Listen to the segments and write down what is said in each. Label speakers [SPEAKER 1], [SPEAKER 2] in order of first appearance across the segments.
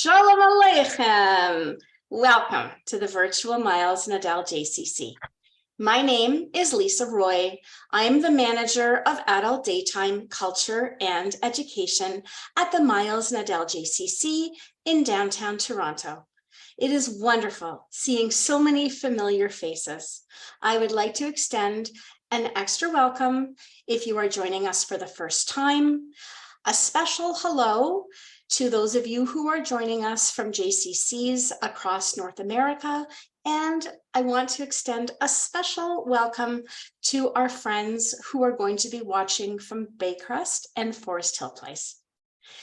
[SPEAKER 1] Shalom Aleichem. Welcome to the virtual Miles Nadal JCC. My name is Lisa Roy. I am the manager of adult daytime culture and education at the Miles Nadal JCC in downtown Toronto. It is wonderful seeing so many familiar faces. I would like to extend an extra welcome if you are joining us for the first time. A special hello to those of you who are joining us from JCCs across North America. And I want to extend a special welcome to our friends who are going to be watching from Baycrest and Forest Hill Place.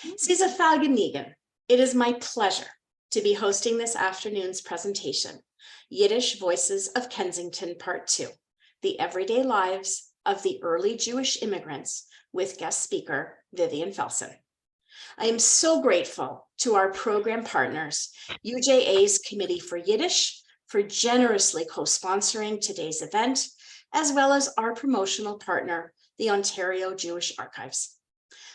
[SPEAKER 1] Siza Falganigan, it is my pleasure to be hosting this afternoon's presentation, Yiddish Voices of Kensington Part 2, The Everyday Lives of the Early Jewish Immigrants, with guest speaker Vivian Felsen. I am so grateful to our program partners, UJA's Committee for Yiddish, for generously co-sponsoring today's event, as well as our promotional partner, the Ontario Jewish Archives.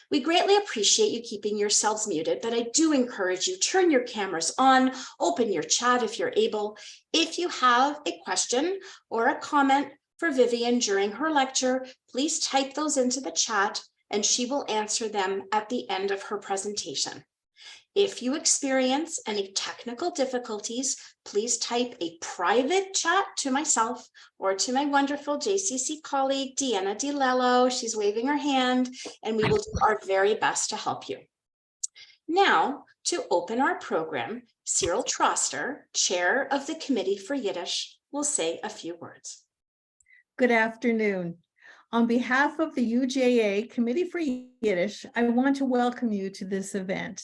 [SPEAKER 1] We greatly appreciate you keeping yourselves muted, but I do encourage you, turn your cameras on, open your chat if you're able. If you have a question or a comment for Vivian during her lecture, please type those into the chat and she will answer them at the end of her presentation. If you experience any technical difficulties, please type a private chat to myself or to my wonderful JCC colleague, Deanna DiLello. She's waving her hand, and we will do our very best to help you. Now, to open our program, Cyril Troster, Chair of the Committee for Yiddish, will say a few words.
[SPEAKER 2] Good afternoon. On behalf of the UJA Committee for Yiddish, I want to welcome you to this event.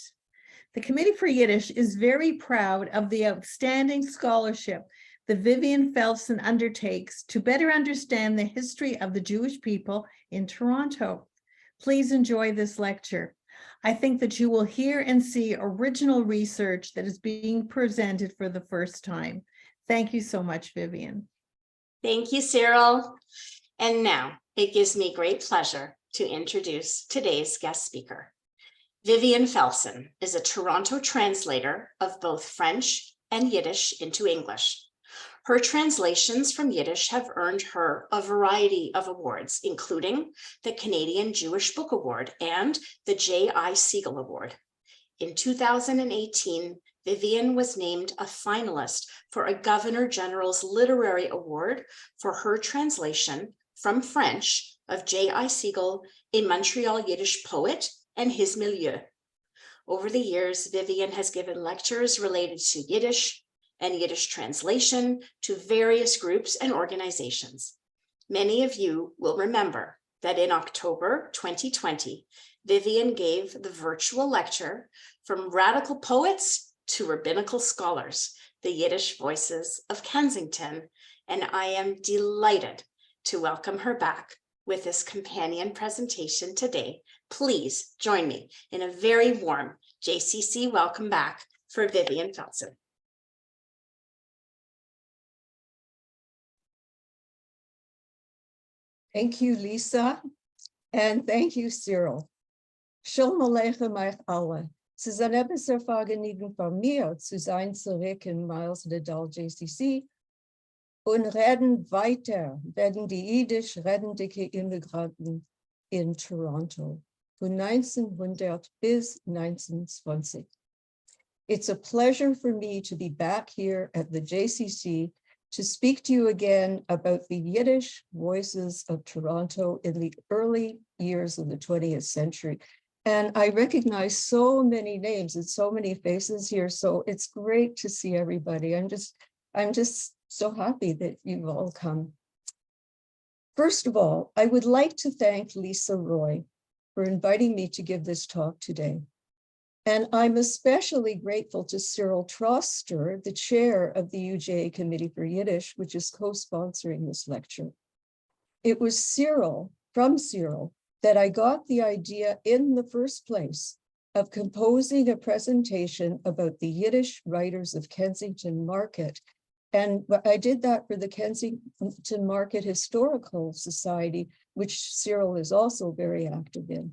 [SPEAKER 2] The Committee for Yiddish is very proud of the outstanding scholarship that Vivian Felsen undertakes to better understand the history of the Jewish people in Toronto. Please enjoy this lecture. I think that you will hear and see original research that is being presented for the first time. Thank you so much, Vivian.
[SPEAKER 1] Thank you, Cyril. And now, it gives me great pleasure to introduce today's guest speaker. Vivian Felsen is a Toronto translator of both French and Yiddish into English. Her translations from Yiddish have earned her a variety of awards, including the Canadian Jewish Book Award and the J.I. Siegel Award. In 2018, Vivian was named a finalist for a Governor General's Literary Award for her translation from French of J.I. Siegel, a Montreal Yiddish poet, and his milieu. Over the years, Vivian has given lectures related to Yiddish and Yiddish translation to various groups and organizations. Many of you will remember that in October 2020, Vivian gave the virtual lecture From Radical Poets to Rabbinical Scholars, the Yiddish Voices of Kensington, and I am delighted to welcome her back with this companion presentation today. Please join me in a very warm JCC welcome back for Vivian Felsen.
[SPEAKER 3] Thank you, Lisa, and thank you, Cyril. Shalom Aleichem euch alle. Es ist ein ebenso Vergnügen von mir, zu sein zurück in Miles Nadal JCC und reden weiter, werden die Jiddisch redendike Immigranten in Toronto von 1900 bis 1920. It's a pleasure for me to be back here at the JCC to speak to you again about the Yiddish voices of Toronto in the early years of the 20th century. And I recognize so many names and so many faces here, so it's great to see everybody. I'm just so happy that you've all come. First of all, I would like to thank Lisa Roy for inviting me to give this talk today. And I'm especially grateful to Cyril Troster, the chair of the UJA Committee for Yiddish, which is co-sponsoring this lecture. It was from Cyril, that I got the idea in the first place of composing a presentation about the Yiddish writers of Kensington Market. And I did that for the Kensington Market Historical Society, which Cyril is also very active in.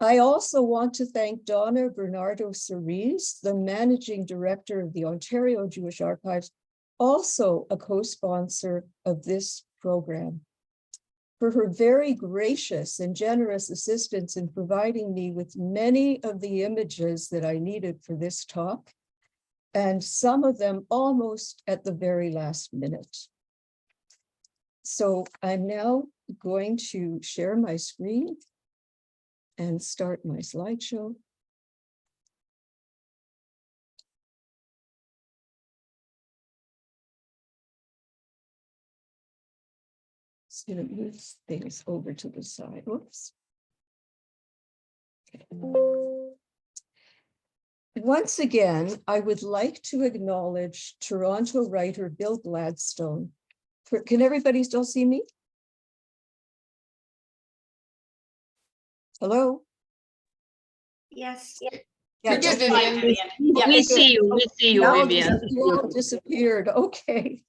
[SPEAKER 3] I also want to thank Donna Bernardo Cerise, the managing director of the Ontario Jewish Archives, also a co-sponsor of this program, for her very gracious and generous assistance in providing me with many of the images that I needed for this talk, and some of them almost at the very last minute. So I'm now going to share my screen and start my slideshow. Just gonna move things over to the side. Whoops. Okay. Once again, I would like to acknowledge Toronto writer Bill Gladstone. Can everybody still see me? Hello?
[SPEAKER 1] Yes.
[SPEAKER 3] Yeah,
[SPEAKER 4] You're good,
[SPEAKER 3] just
[SPEAKER 1] Fine,
[SPEAKER 4] Vivian.
[SPEAKER 1] Vivian. Yeah,
[SPEAKER 4] We
[SPEAKER 3] good.
[SPEAKER 4] see you,
[SPEAKER 3] now
[SPEAKER 4] Vivian.
[SPEAKER 3] you all disappeared. Okay.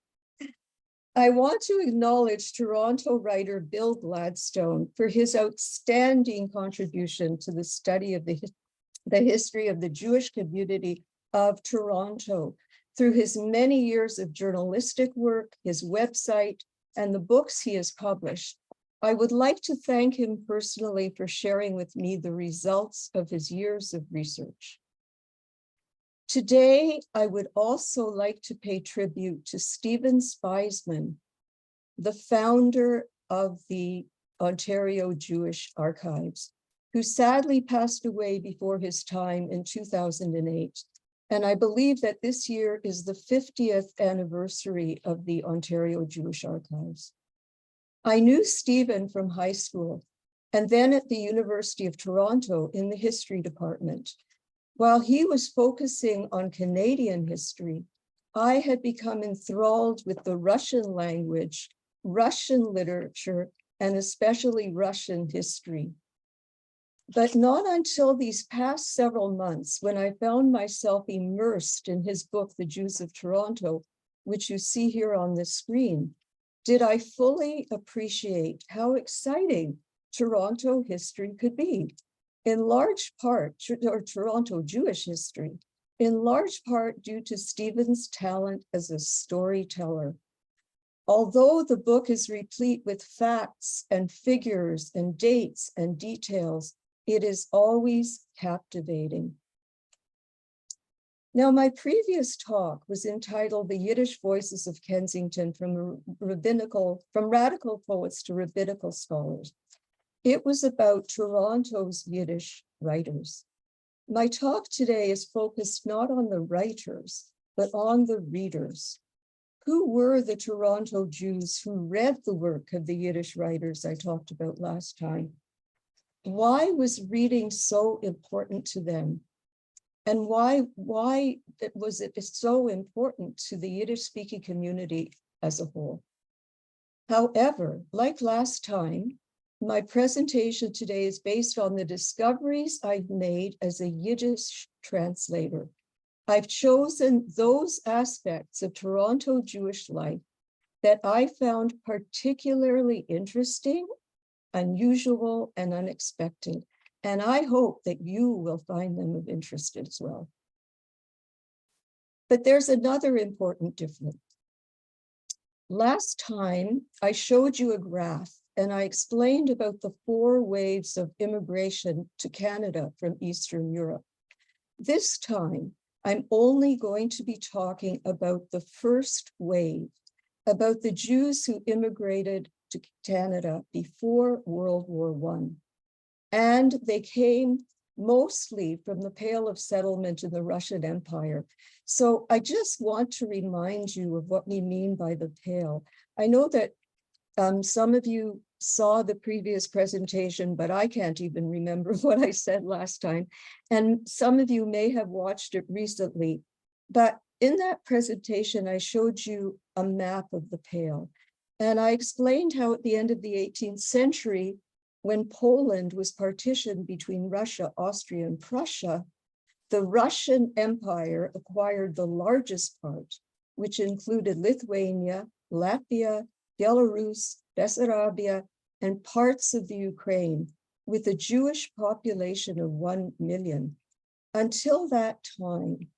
[SPEAKER 3] I want to acknowledge Toronto writer Bill Gladstone for his outstanding contribution to the study of the history of the Jewish community of Toronto through his many years of journalistic work, his website, and the books he has published. I would like to thank him personally for sharing with me the results of his years of research. Today, I would also like to pay tribute to Stephen Speisman, the founder of the Ontario Jewish Archives, who sadly passed away before his time in 2008. And I believe that this year is the 50th anniversary of the Ontario Jewish Archives. I knew Stephen from high school and then at the University of Toronto in the history department. While he was focusing on Canadian history, I had become enthralled with the Russian language, Russian literature, and especially Russian history. But not until these past several months, when I found myself immersed in his book, The Jews of Toronto, which you see here on the screen, did I fully appreciate how exciting Toronto history could be, in large part, or Toronto Jewish history, in large part due to Stephen's talent as a storyteller. Although the book is replete with facts and figures and dates and details, it is always captivating. Now, my previous talk was entitled The Yiddish Voices of Kensington from Radical Poets to Rabbinical Scholars. It was about Toronto's Yiddish writers. My talk today is focused not on the writers, but on the readers. Who were the Toronto Jews who read the work of the Yiddish writers I talked about last time? Why was reading so important to them? And why was it so important to the Yiddish-speaking community as a whole? However, like last time, my presentation today is based on the discoveries I've made as a Yiddish translator. I've chosen those aspects of Toronto Jewish life that I found particularly interesting, unusual, and unexpected. And I hope that you will find them of interest as well. But there's another important difference. Last time, I showed you a graph and I explained about the 4 waves of immigration to Canada from Eastern Europe. This time, I'm only going to be talking about the first wave, about the Jews who immigrated to Canada before World War I. And they came mostly from the Pale of Settlement in the Russian Empire. So I just want to remind you of what we mean by the Pale. I know that some of you saw the previous presentation, but I can't even remember what I said last time. And some of you may have watched it recently. But in that presentation, I showed you a map of the Pale. And I explained how at the end of the 18th century, when Poland was partitioned between Russia, Austria, and Prussia, the Russian Empire acquired the largest part, which included Lithuania, Latvia, Belarus, Bessarabia, and parts of the Ukraine. with a Jewish population of 1 million. Until that time,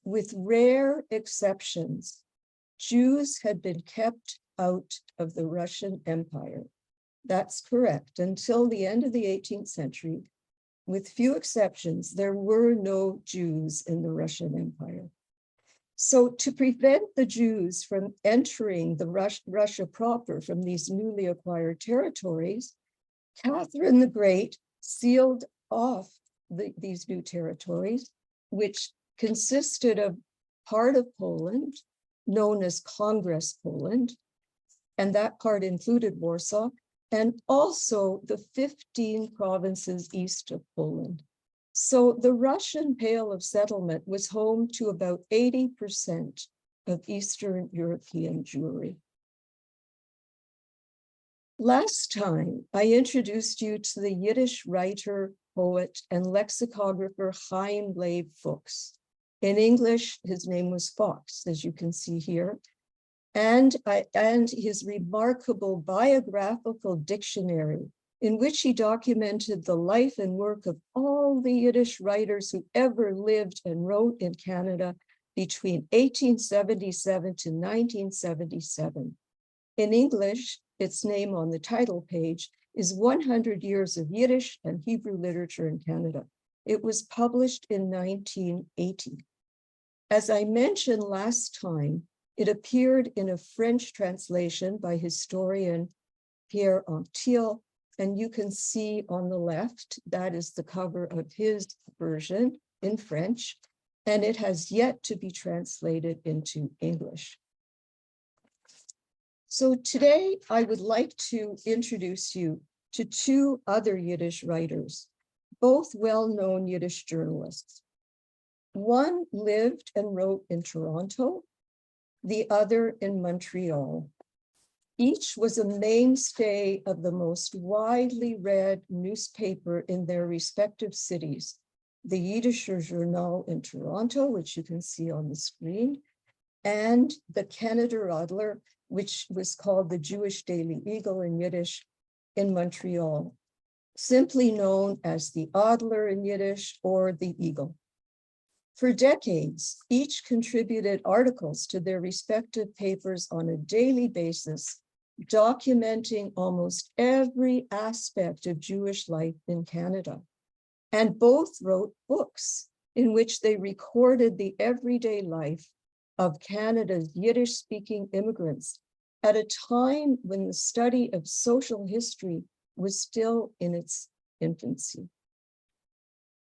[SPEAKER 3] with rare exceptions, Jews had been kept out of the Russian Empire. That's correct. Until the end of the 18th century, with few exceptions, there were no Jews in the Russian Empire. So to prevent the Jews from entering the Russia proper from these newly acquired territories, Catherine the Great sealed off these new territories, which consisted of part of Poland, known as Congress Poland, and that part included Warsaw, and also the 15 provinces east of Poland. So the Russian Pale of Settlement was home to about 80% of Eastern European Jewry. Last time, I introduced you to the Yiddish writer, poet, and lexicographer Chaim Leib Fuchs. In English, his name was Fox, as you can see here, and his remarkable biographical dictionary, in which he documented the life and work of all the Yiddish writers who ever lived and wrote in Canada between 1877 to 1977. In English, its name on the title page is 100 Years of Yiddish and Hebrew Literature in Canada. It was published in 1980. As I mentioned last time, it appeared in a French translation by historian Pierre Antil, and you can see on the left, that is the cover of his version in French, and it has yet to be translated into English. So today I would like to introduce you to two other Yiddish writers, both well-known Yiddish journalists. One lived and wrote in Toronto, the other in Montreal. Each was a mainstay of the most widely read newspaper in their respective cities, the Yiddischer Journal in Toronto, which you can see on the screen, and the Canada Adler, which was called the Jewish Daily Eagle in Yiddish in Montreal, simply known as the Adler in Yiddish or the Eagle. For decades, each contributed articles to their respective papers on a daily basis, documenting almost every aspect of Jewish life in Canada. And both wrote books in which they recorded the everyday life of Canada's Yiddish-speaking immigrants at a time when the study of social history was still in its infancy.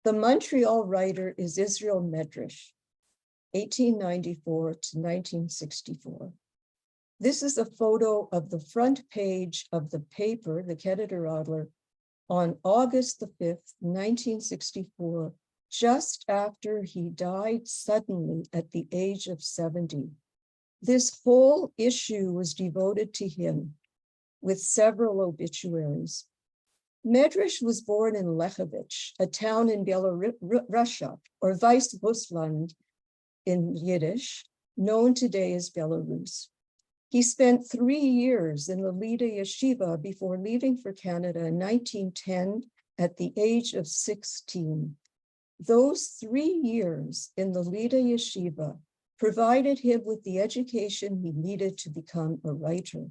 [SPEAKER 3] The Montreal writer is Israel Medrash, 1894 to 1964. This is a photo of the front page of the paper, the Canada Adler, on August the 5th, 1964, just after he died suddenly at the age of 70. This whole issue was devoted to him, with several obituaries. Medrash was born in Lechovich, a town in Belarusia, or Weißrussland in Yiddish, known today as Belarus. He spent 3 years in the Lida Yeshiva before leaving for Canada in 1910 at the age of 16. Those 3 years in the Lida Yeshiva provided him with the education he needed to become a writer.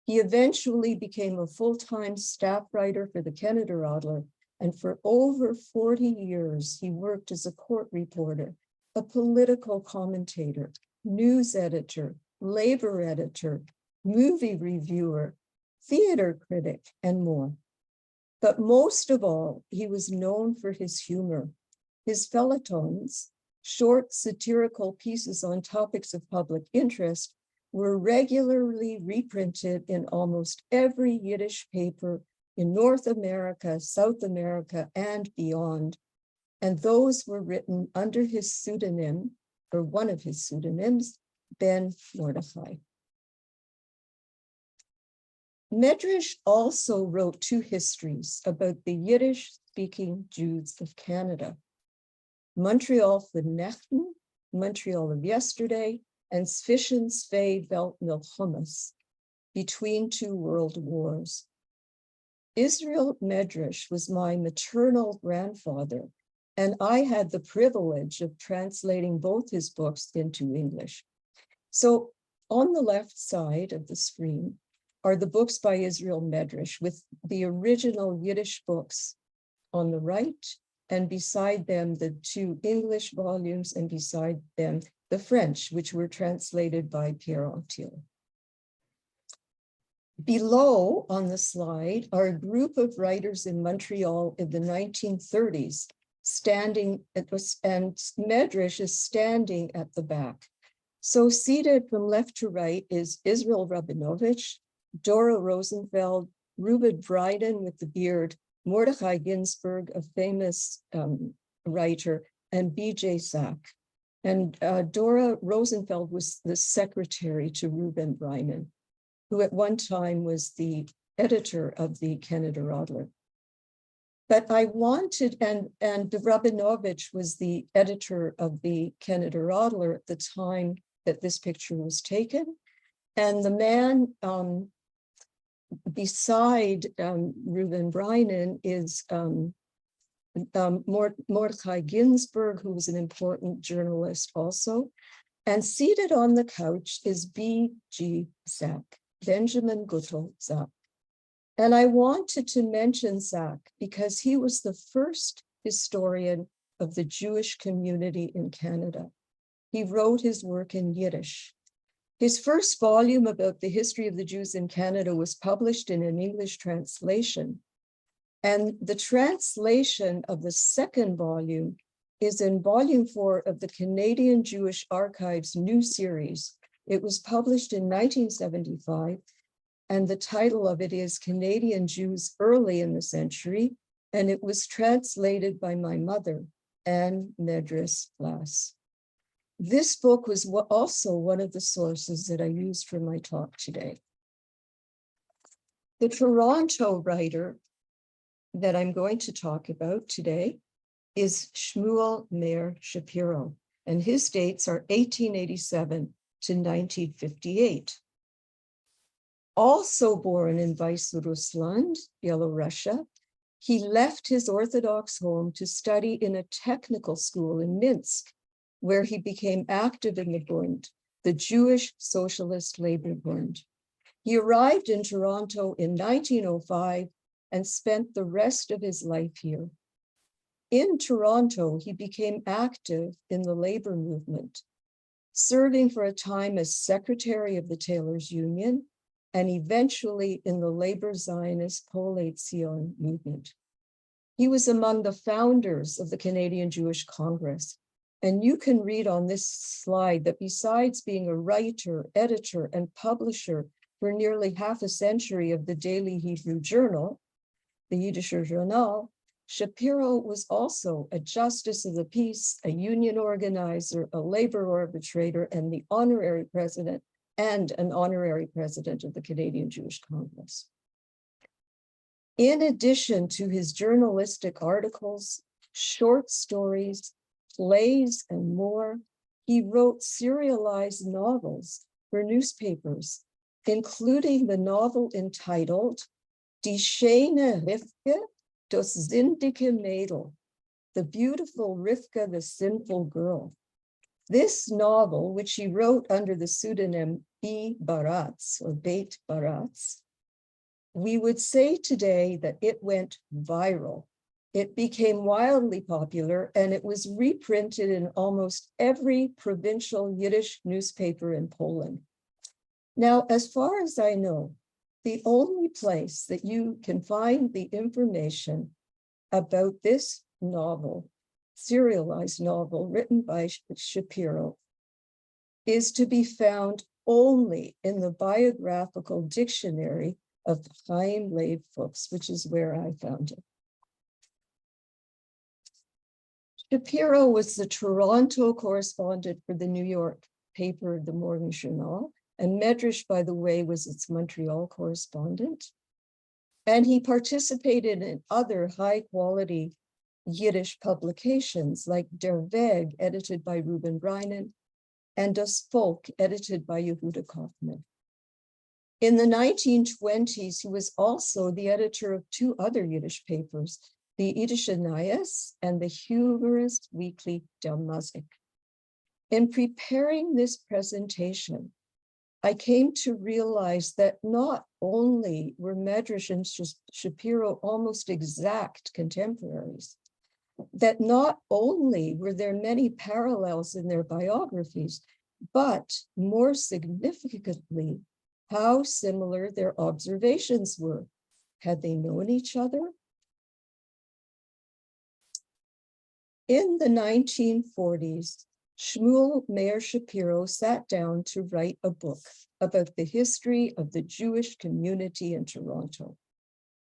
[SPEAKER 3] He eventually became a full-time staff writer for the Canada Adler, and for over 40 years, he worked as a court reporter, a political commentator, news editor, labor editor, movie reviewer, theater critic, and more. But most of all, he was known for his humor. His feuilletons, short satirical pieces on topics of public interest, were regularly reprinted in almost every Yiddish paper in North America, South America, and beyond. And those were written under his pseudonym, or one of his pseudonyms, Ben Mordechai. Medrash also wrote 2 histories about the Yiddish-speaking Jews of Canada. Montreal Vernechten, Montreal of Yesterday, and Zwischen zwei Weltmilchummes, Between Two World Wars. Israel Medrash was my maternal grandfather, and I had the privilege of translating both his books into English. So on the left side of the screen are the books by Israel Medrash with the original Yiddish books on the right, and beside them the two English volumes, and beside them the French, which were translated by Pierre Antil. Below on the slide are a group of writers in Montreal in the 1930s, standing, and Medrash is standing at the back. So seated from left to right is Israel Rabinovich, Dora Rosenfeld, Reuben Bryden with the beard, Mordechai Ginsburg, a famous writer, and B.J. Sack. And Dora Rosenfeld was the secretary to Reuben Bryden, who at one time was the editor of the Canada Rodler. But I wanted, and Rabinovich was the editor of the Canada Rodler at the time that this picture was taken. And the man beside Reuben Bryden is Mordechai Ginsburg, who was an important journalist also. And seated on the couch is B.G. Sack, Benjamin Guttel Sack. And I wanted to mention Sack because he was the first historian of the Jewish community in Canada. He wrote his work in Yiddish. His first volume about the history of the Jews in Canada was published in an English translation. And the translation of the second volume is in volume 4 of the Canadian Jewish Archives new series. It was published in 1975, and the title of it is Canadian Jews Early in the Century, and it was translated by my mother, Anne Medris Glass. This book was also one of the sources that I used for my talk today. The Toronto writer that I'm going to talk about today is Shmuel Meir Shapiro, and his dates are 1887 to 1958. Also born in Weißrussland, Belarusia, he left his Orthodox home to study in a technical school in Minsk, where he became active in the Bund, the Jewish Socialist Labor Bund. He arrived in Toronto in 1905 and spent the rest of his life here. In Toronto, he became active in the labor movement, serving for a time as secretary of the Tailors Union and eventually in the labor Zionist Polei Zion movement. He was among the founders of the Canadian Jewish Congress. And you can read on this slide that besides being a writer, editor, and publisher for nearly half a century of the Daily Hebrew Journal, the Yiddish Journal, Shapiro was also a justice of the peace, a union organizer, a labor arbitrator, and an honorary president of the Canadian Jewish Congress. In addition to his journalistic articles, short stories, plays, and more, he wrote serialized novels for newspapers, including the novel entitled Die schöne Rivka, das sündige Mädel, The Beautiful Rivka, the Sinful Girl. This novel, which he wrote under the pseudonym B. Baratz or Beit Baratz, we would say today that it went viral. It became wildly popular, and it was reprinted in almost every provincial Yiddish newspaper in Poland. Now, as far as I know, the only place that you can find the information about this novel, serialized novel written by Shapiro, is to be found only in the biographical dictionary of Chaim Leib Fuchs, which is where I found it. Shapiro was the Toronto correspondent for the New York paper, the Morning Journal, and Medrash, by the way, was its Montreal correspondent. And he participated in other high-quality Yiddish publications like Der Weg, edited by Reuben Bryden, and Das Volk, edited by Yehuda Kaufman. In the 1920s, he was also the editor of two other Yiddish papers, the Yiddish Anayas and the humorous weekly Der Musik. In preparing this presentation, I came to realize that not only were Medrash and Shapiro almost exact contemporaries, that not only were there many parallels in their biographies, but more significantly, how similar their observations were. Had they known each other? In the 1940s, Shmuel Meir Shapiro sat down to write a book about the history of the Jewish community in Toronto.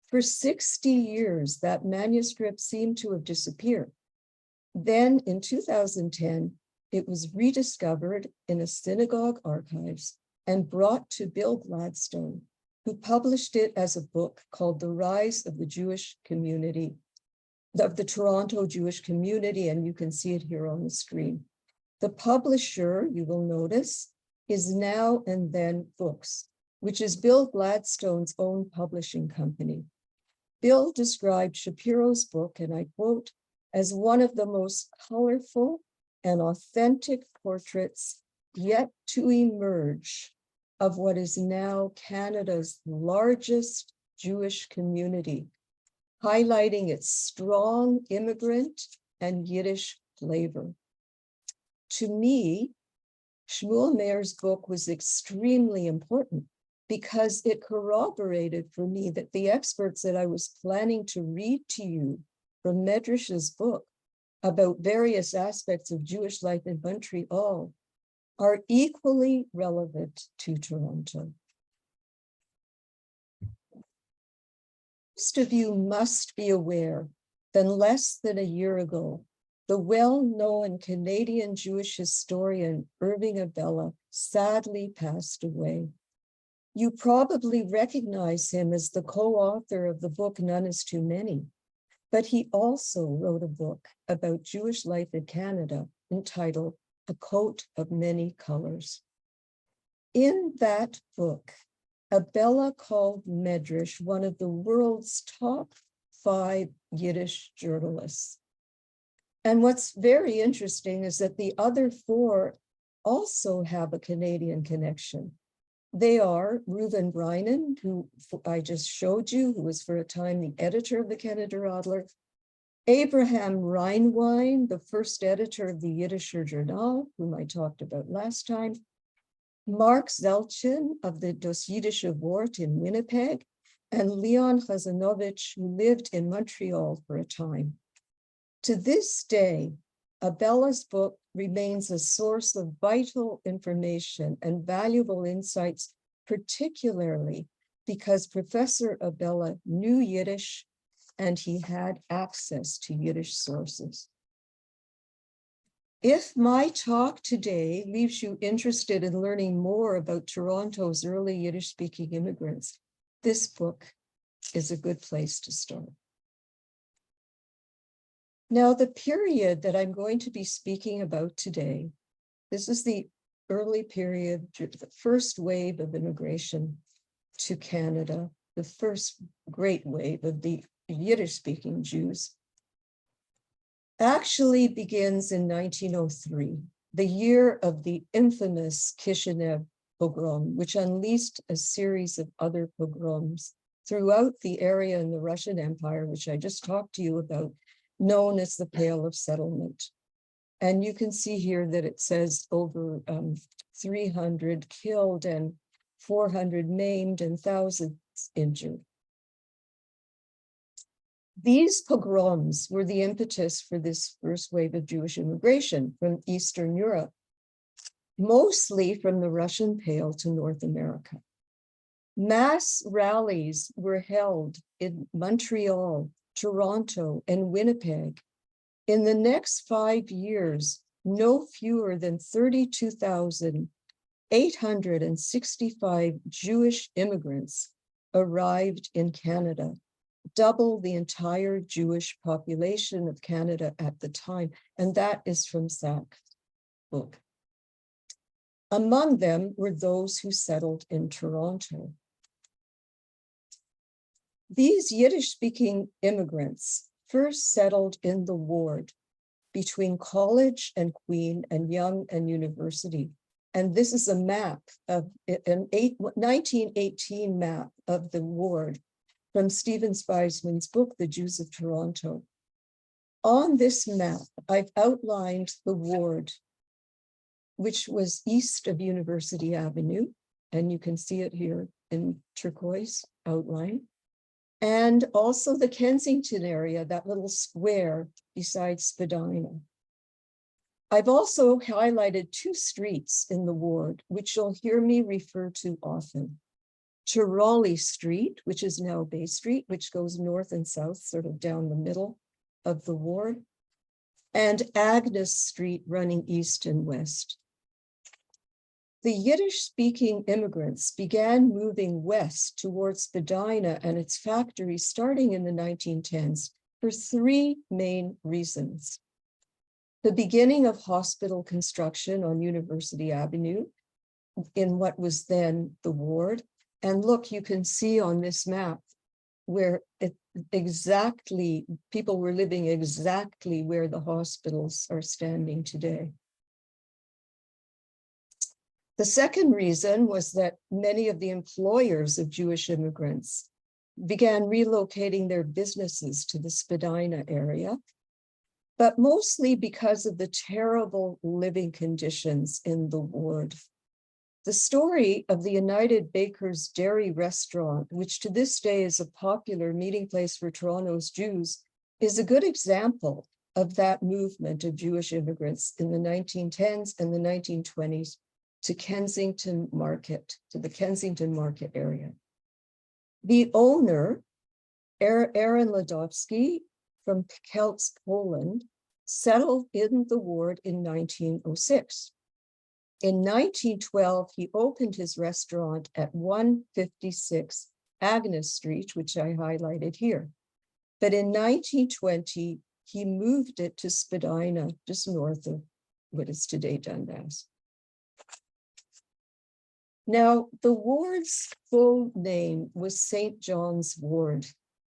[SPEAKER 3] For 60 years, that manuscript seemed to have disappeared. Then in 2010, it was rediscovered in a synagogue archives and brought to Bill Gladstone, who published it as a book called The Rise of the Jewish Community, of the Toronto Jewish Community, and you can see it here on the screen. The publisher, you will notice, is Now and Then Books, which is Bill Gladstone's own publishing company. Bill described Shapiro's book, and I quote, as one of the most colorful and authentic portraits yet to emerge of what is now Canada's largest Jewish community, highlighting its strong immigrant and Yiddish flavor. To me, Shmuel Meir's book was extremely important because it corroborated for me that the experts that I was planning to read to you from Medrash's book about various aspects of Jewish life in Montreal are equally relevant to Toronto. Most of you must be aware that less than a year ago, the well-known Canadian Jewish historian Irving Abella sadly passed away. You probably recognize him as the co-author of the book None is Too Many, but he also wrote a book about Jewish life in Canada entitled A Coat of Many Colors. In that book, Abella called Medrash one of the world's top 5 Yiddish journalists. And what's very interesting is that the other 4 also have a Canadian connection. They are Reuven Breinen, who I just showed you, who was for a time the editor of the Canada Rodler, Abraham Reinwein, the first editor of the Yiddischer Journal, whom I talked about last time, Mark Zelchin of the Das Jiddische Wort in Winnipeg, and Leon Chazanovich, who lived in Montreal for a time. To this day, Abella's book remains a source of vital information and valuable insights, particularly because Professor Abella knew Yiddish and he had access to Yiddish sources. If my talk today leaves you interested in learning more about Toronto's early Yiddish-speaking immigrants, this book is a good place to start. Now, the period that I'm going to be speaking about today, this is the early period, the first wave of immigration to Canada, the first great wave of the Yiddish-speaking Jews, actually begins in 1903, the year of the infamous Kishinev pogrom, which unleashed a series of other pogroms throughout the area in the Russian Empire, which I just talked to you about, known as the Pale of Settlement. And you can see here that it says over 300 killed and 400 maimed and thousands injured. These pogroms were the impetus for this first wave of Jewish immigration from Eastern Europe, mostly from the Russian Pale to North America. Mass rallies were held in Montreal, Toronto, and Winnipeg. In the next 5 years, no fewer than 32,865 Jewish immigrants arrived in Canada, double the entire Jewish population of Canada at the time. And that is from Sachs' book. Among them were those who settled in Toronto. These Yiddish-speaking immigrants first settled in the ward between College and Queen and Yonge and University. And this is a map of an 1918 map of the ward from Stephen Speisman's book, The Jews of Toronto. On this map, I've outlined the ward, which was east of University Avenue, and you can see it here in turquoise outline, and also the Kensington area, that little square beside Spadina. I've also highlighted two streets in the ward, which you'll hear me refer to often. Tiroli Street, which is now Bay Street, which goes north and south, sort of down the middle of the ward, and Agnes Street running east and west. The Yiddish-speaking immigrants began moving west towards Spadina and its factories starting in the 1910s for three main reasons. The beginning of hospital construction on University Avenue in what was then the ward. And look, you can see on this map where people were living exactly where the hospitals are standing today. The second reason was that many of the employers of Jewish immigrants began relocating their businesses to the Spadina area, but mostly because of the terrible living conditions in the ward. The story of the United Bakers Dairy Restaurant, which to this day is a popular meeting place for Toronto's Jews, is a good example of that movement of Jewish immigrants in the 1910s and the 1920s to Kensington Market, to the Kensington Market area. The owner, Aaron Ladowski from Kielce, Poland, settled in the ward in 1906. In 1912, he opened his restaurant at 156 Agnes Street, which I highlighted here. But in 1920, he moved it to Spadina, just north of what is today Dundas. Now, the ward's full name was St. John's Ward.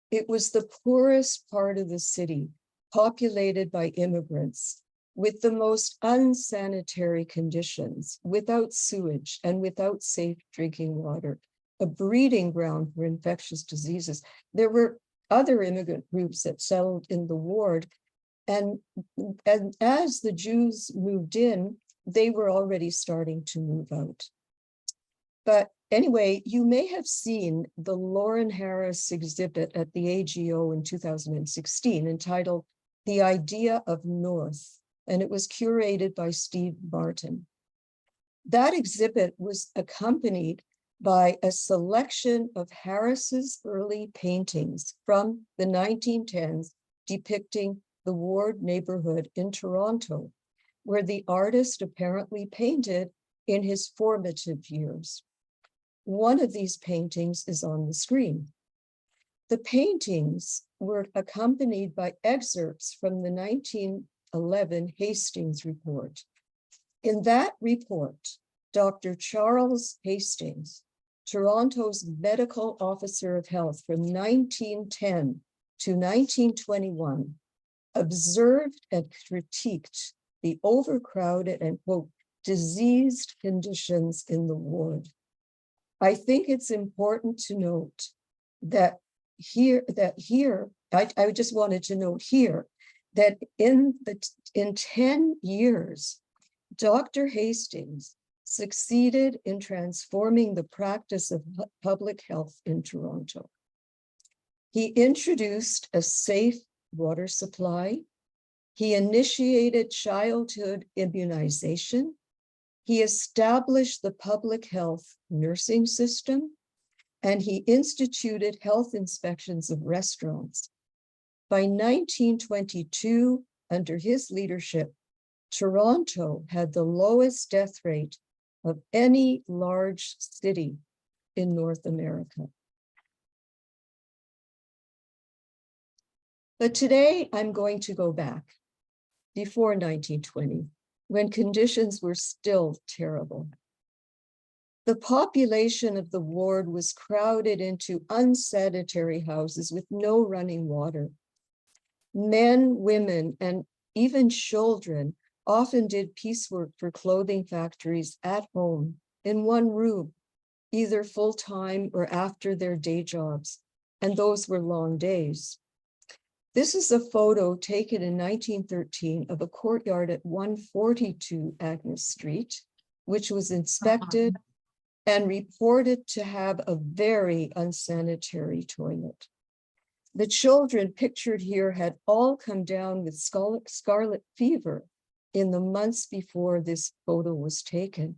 [SPEAKER 3] It was the poorest part of the city, populated by immigrants, with the most unsanitary conditions, without sewage and without safe drinking water, a breeding ground for infectious diseases. There were other immigrant groups that settled in the ward, and as the Jews moved in, they were already starting to move out. But anyway, you may have seen the Lauren Harris exhibit at the AGO in 2016 entitled The Idea of North, and it was curated by Steve Martin. That exhibit was accompanied by a selection of Harris's early paintings from the 1910s depicting the ward neighborhood in Toronto, where the artist apparently painted in his formative years. One of these paintings is on the screen. The paintings were accompanied by excerpts from the 1911 Hastings report. In that report, Dr. Charles Hastings, Toronto's medical officer of health from 1910 to 1921, observed and critiqued the overcrowded and, quote, diseased conditions in the ward. I think it's important to note that I just wanted to note here that in 10 years, Dr. Hastings succeeded in transforming the practice of public health in Toronto. He introduced a safe water supply. He initiated childhood immunization. He established the public health nursing system, and he instituted health inspections of restaurants. By 1922, under his leadership, Toronto had the lowest death rate of any large city in North America. But today I'm going to go back before 1920, when conditions were still terrible. The population of the ward was crowded into unsanitary houses with no running water. Men, women, and even children often did piecework for clothing factories at home in one room, either full-time or after their day jobs, and those were long days. This is a photo taken in 1913 of a courtyard at 142 Agnes Street, which was inspected and reported to have a very unsanitary toilet. The children pictured here had all come down with scarlet fever in the months before this photo was taken.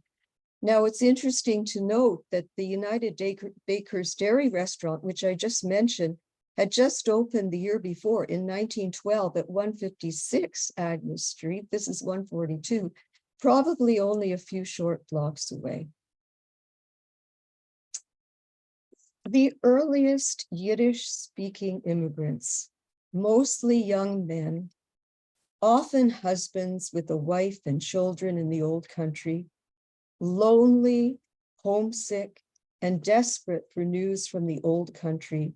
[SPEAKER 3] Now, it's interesting to note that the United Baker's Dairy Restaurant, which I just mentioned, had just opened the year before in 1912 at 156 Agnes Street. This is 142, probably only a few short blocks away. The earliest Yiddish-speaking immigrants, mostly young men, often husbands with a wife and children in the old country, lonely, homesick, and desperate for news from the old country,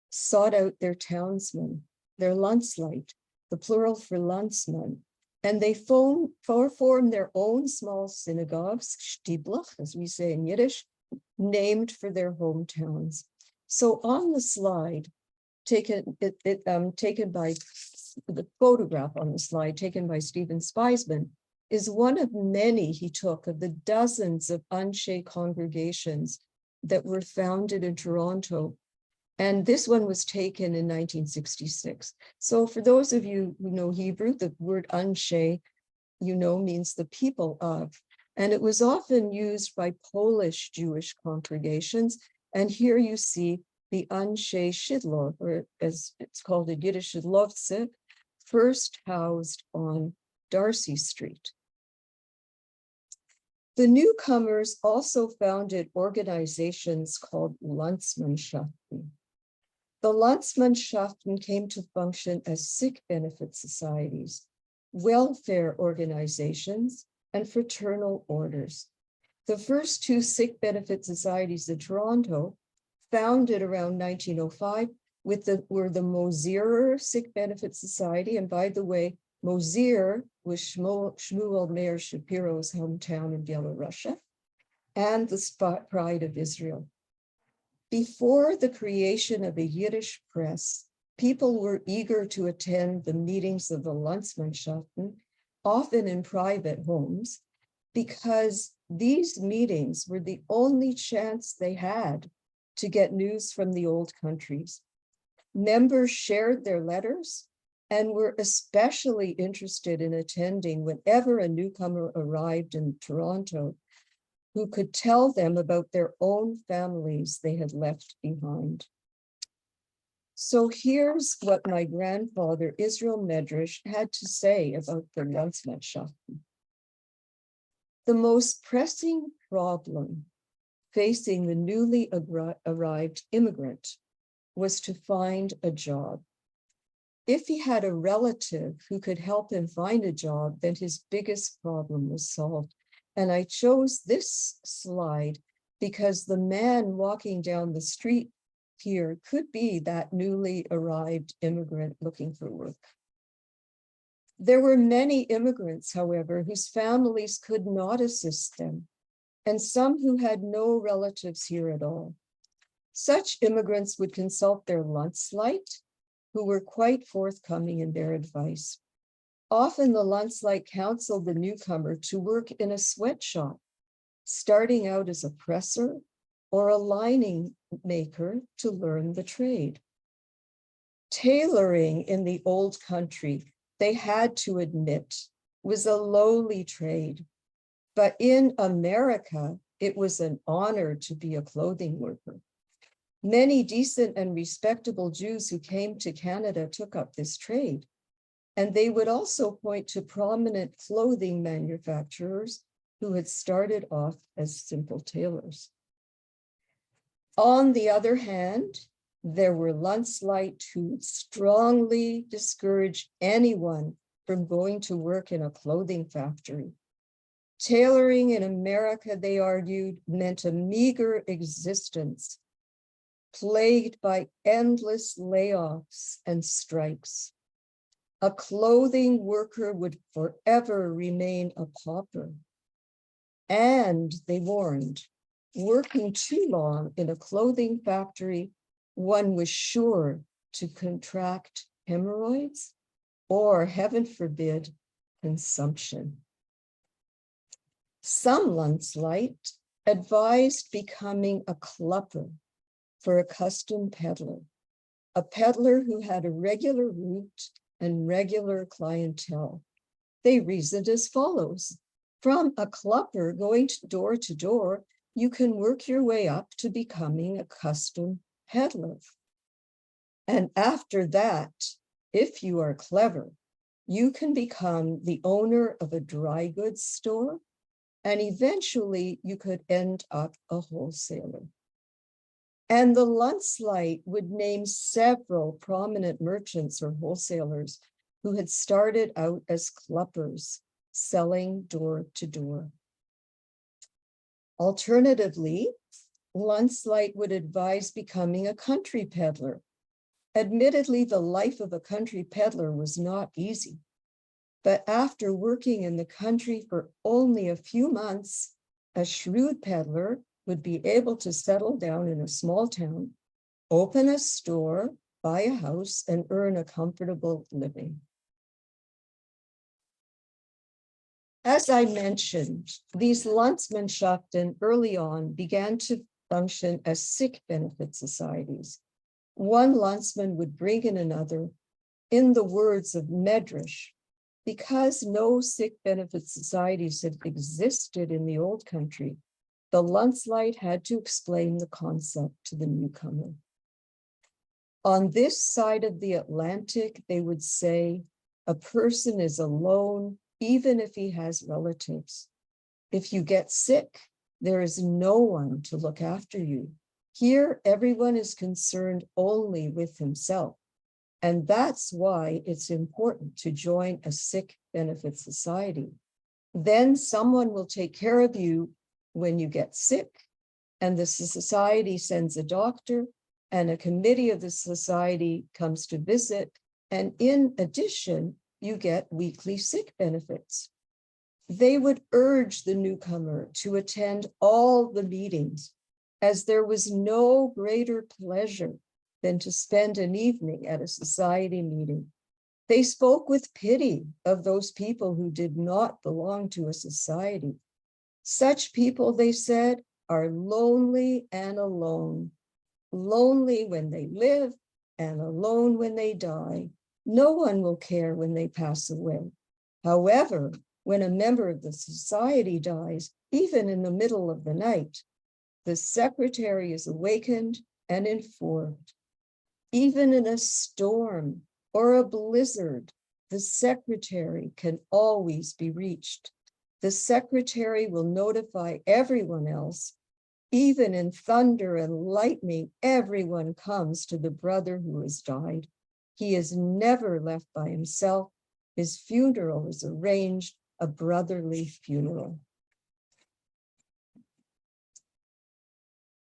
[SPEAKER 3] sought out their townsmen, their Landsleit, the plural for Landsmann, and they formed their own small synagogues, Stieblach, as we say in Yiddish, named for their hometowns. So on the slide, taken by the photograph on the slide taken by Stephen Speisman, is one of many he took of the dozens of Anshe congregations that were founded in Toronto. And this one was taken in 1966. So for those of you who know Hebrew, the word Anshe, means the people of. And it was often used by Polish Jewish congregations. And here you see the Anshe Shidlov, or as it's called in Yiddish, Shidlovce, first housed on Darcy Street. The newcomers also founded organizations called Landsmannschaften. The Landsmannschaften came to function as sick benefit societies, welfare organizations, and fraternal orders. The first two sick benefit societies in Toronto, founded around 1905, were the Mosier Sick Benefit Society. And by the way, Mosier was Shmuel Meir Shapiro's hometown in Belarusia, and the Pride of Israel. Before the creation of a Yiddish press, people were eager to attend the meetings of the Landsmannschaften, often in private homes, because these meetings were the only chance they had to get news from the old countries. Members shared their letters and were especially interested in attending whenever a newcomer arrived in Toronto who could tell them about their own families they had left behind. So here's what my grandfather, Israel Medrash, had to say about the Landsmannschaften. The most pressing problem facing the newly arrived immigrant was to find a job. If he had a relative who could help him find a job, then his biggest problem was solved. And I chose this slide because the man walking down the street here could be that newly arrived immigrant looking for work. There were many immigrants, however, whose families could not assist them, and some who had no relatives here at all. Such immigrants would consult their Landsleit, who were quite forthcoming in their advice. Often the Landsleit counseled the newcomer to work in a sweatshop, starting out as a presser or a lining maker to learn the trade. Tailoring in the old country, they had to admit, was a lowly trade. But in America, it was an honor to be a clothing worker. Many decent and respectable Jews who came to Canada took up this trade. And they would also point to prominent clothing manufacturers who had started off as simple tailors. On the other hand, there were Landsleit who strongly discouraged anyone from going to work in a clothing factory. Tailoring in America, they argued, meant a meager existence, plagued by endless layoffs and strikes. A clothing worker would forever remain a pauper. And they warned, working too long in a clothing factory, one was sure to contract hemorrhoids or, heaven forbid, consumption. Some Lundslight advised becoming a klupper for a custom peddler, a peddler who had a regular route and regular clientele. They reasoned as follows. From a klupper going to door, you can work your way up to becoming a custom peddler. And after that, if you are clever, you can become the owner of a dry goods store, and eventually you could end up a wholesaler. And the Lundslight would name several prominent merchants or wholesalers who had started out as kluppers, selling door to door. Alternatively, Lundslight would advise becoming a country peddler. Admittedly, the life of a country peddler was not easy, but after working in the country for only a few months, a shrewd peddler would be able to settle down in a small town, open a store, buy a house, and earn a comfortable living. As I mentioned, these Landsmannschaften early on began to function as sick benefit societies. One landsman would bring in another. In the words of Medrash, because no sick benefit societies had existed in the old country, the Lundslight had to explain the concept to the newcomer. On this side of the Atlantic, they would say, a person is alone even if he has relatives. If you get sick, there is no one to look after you. Here, everyone is concerned only with himself. And that's why it's important to join a sick benefit society. Then someone will take care of you when you get sick, and the society sends a doctor, and a committee of the society comes to visit. And in addition, you get weekly sick benefits. They would urge the newcomer to attend all the meetings, as there was no greater pleasure than to spend an evening at a society meeting. They spoke with pity of those people who did not belong to a society. Such people, they said, are lonely and alone, lonely when they live and alone when they die. No one will care when they pass away. However, when a member of the society dies, even in the middle of the night, the secretary is awakened and informed. Even in a storm or a blizzard, the secretary can always be reached. The secretary will notify everyone else. Even in thunder and lightning, everyone comes to the brother who has died. He is never left by himself. His funeral is arranged, a brotherly funeral.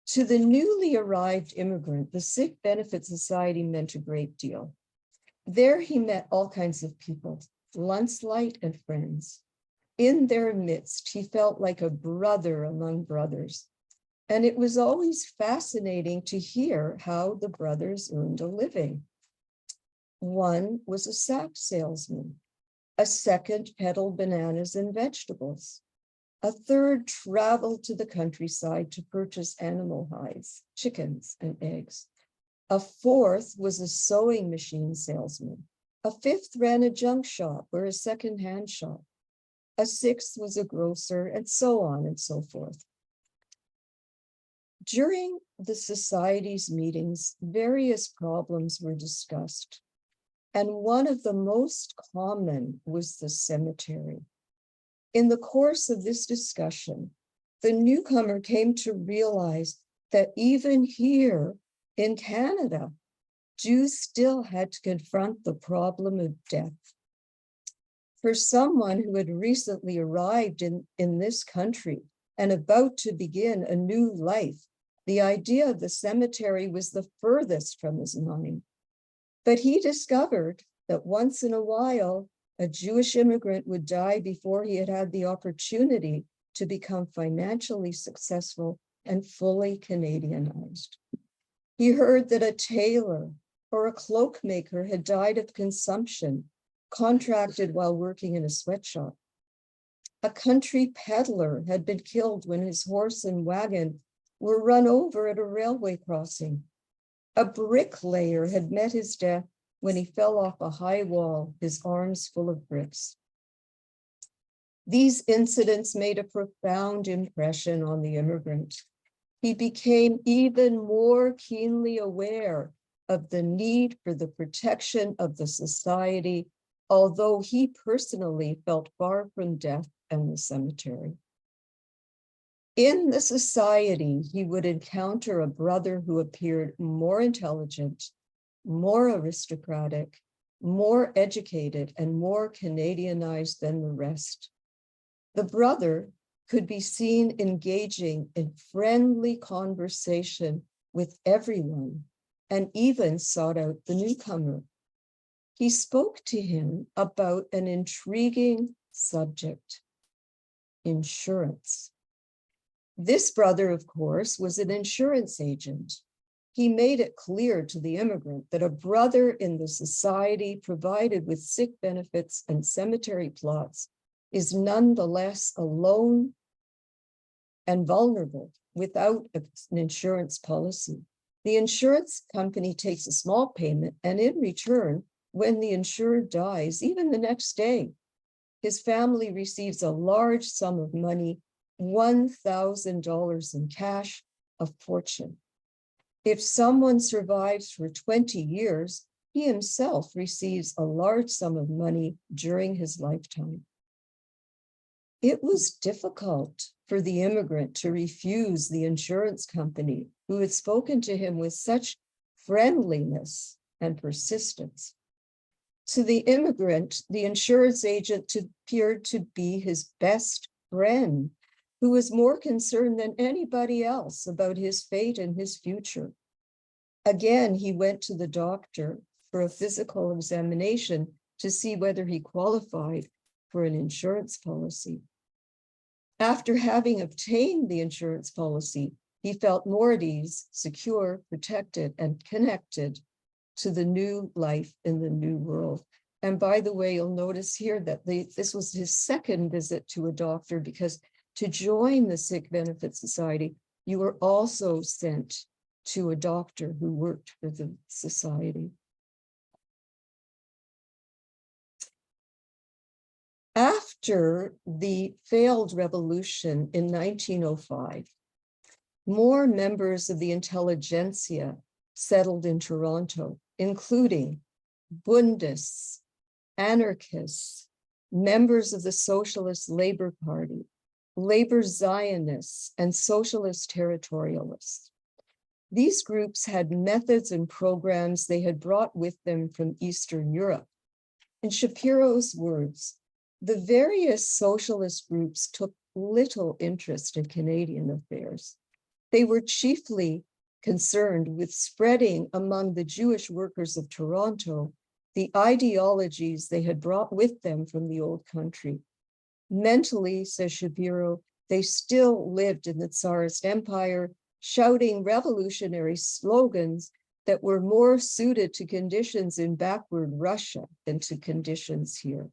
[SPEAKER 3] To the newly arrived immigrant, the Sick Benefit Society meant a great deal. There he met all kinds of people, Lundslight and friends. In their midst, he felt like a brother among brothers. And it was always fascinating to hear how the brothers earned a living. One was a sack salesman. A second peddled bananas and vegetables. A third traveled to the countryside to purchase animal hides, chickens, and eggs. A fourth was a sewing machine salesman. A fifth ran a junk shop or a secondhand shop. A sixth was a grocer, and so on and so forth. During the society's meetings, various problems were discussed, and one of the most common was the cemetery. In the course of this discussion, the newcomer came to realize that even here in Canada, Jews still had to confront the problem of death. For someone who had recently arrived in this country and about to begin a new life, the idea of the cemetery was the furthest from his mind. But he discovered that once in a while, a Jewish immigrant would die before he had had the opportunity to become financially successful and fully Canadianized. He heard that a tailor or a cloakmaker had died of consumption, contracted while working in a sweatshop. A country peddler had been killed when his horse and wagon were run over at a railway crossing. A bricklayer had met his death when he fell off a high wall, his arms full of bricks. These incidents made a profound impression on the immigrant. He became even more keenly aware of the need for the protection of the society, although he personally felt far from death and the cemetery. In the society, he would encounter a brother who appeared more intelligent, more aristocratic, more educated, and more Canadianized than the rest. The brother could be seen engaging in friendly conversation with everyone and even sought out the newcomer. He spoke to him about an intriguing subject, insurance. This brother, of course, was an insurance agent. He made it clear to the immigrant that a brother in the society provided with sick benefits and cemetery plots is nonetheless alone and vulnerable without an insurance policy. The insurance company takes a small payment, and in return, when the insured dies, even the next day, his family receives a large sum of money, $1,000 in cash, a fortune. If someone survives for 20 years, he himself receives a large sum of money during his lifetime. It was difficult for the immigrant to refuse the insurance company who had spoken to him with such friendliness and persistence. To the immigrant, the insurance agent appeared to be his best friend, who was more concerned than anybody else about his fate and his future. Again, he went to the doctor for a physical examination to see whether he qualified for an insurance policy. After having obtained the insurance policy, he felt more at ease, secure, protected, and connected to the new life in the new world. And by the way, you'll notice here that this was his second visit to a doctor, because to join the Sick Benefit Society, you were also sent to a doctor who worked for the society. After the failed revolution in 1905, more members of the intelligentsia settled in Toronto, including Bundists, anarchists, members of the Socialist Labor Party, labor Zionists, and socialist territorialists. These groups had methods and programs they had brought with them from Eastern Europe. In Shapiro's words, the various socialist groups took little interest in Canadian affairs. They were chiefly concerned with spreading among the Jewish workers of Toronto the ideologies they had brought with them from the old country. Mentally, says Shapiro, they still lived in the Tsarist Empire, shouting revolutionary slogans that were more suited to conditions in backward Russia than to conditions here.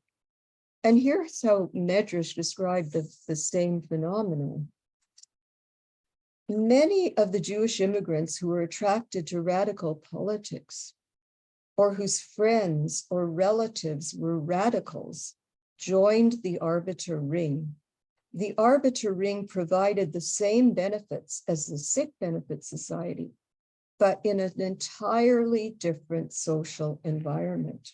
[SPEAKER 3] And here's how Medrash described the same phenomenon. Many of the Jewish immigrants who were attracted to radical politics, or whose friends or relatives were radicals, joined the Arbiter Ring. The Arbiter Ring provided the same benefits as the Sick Benefit Society, but in an entirely different social environment.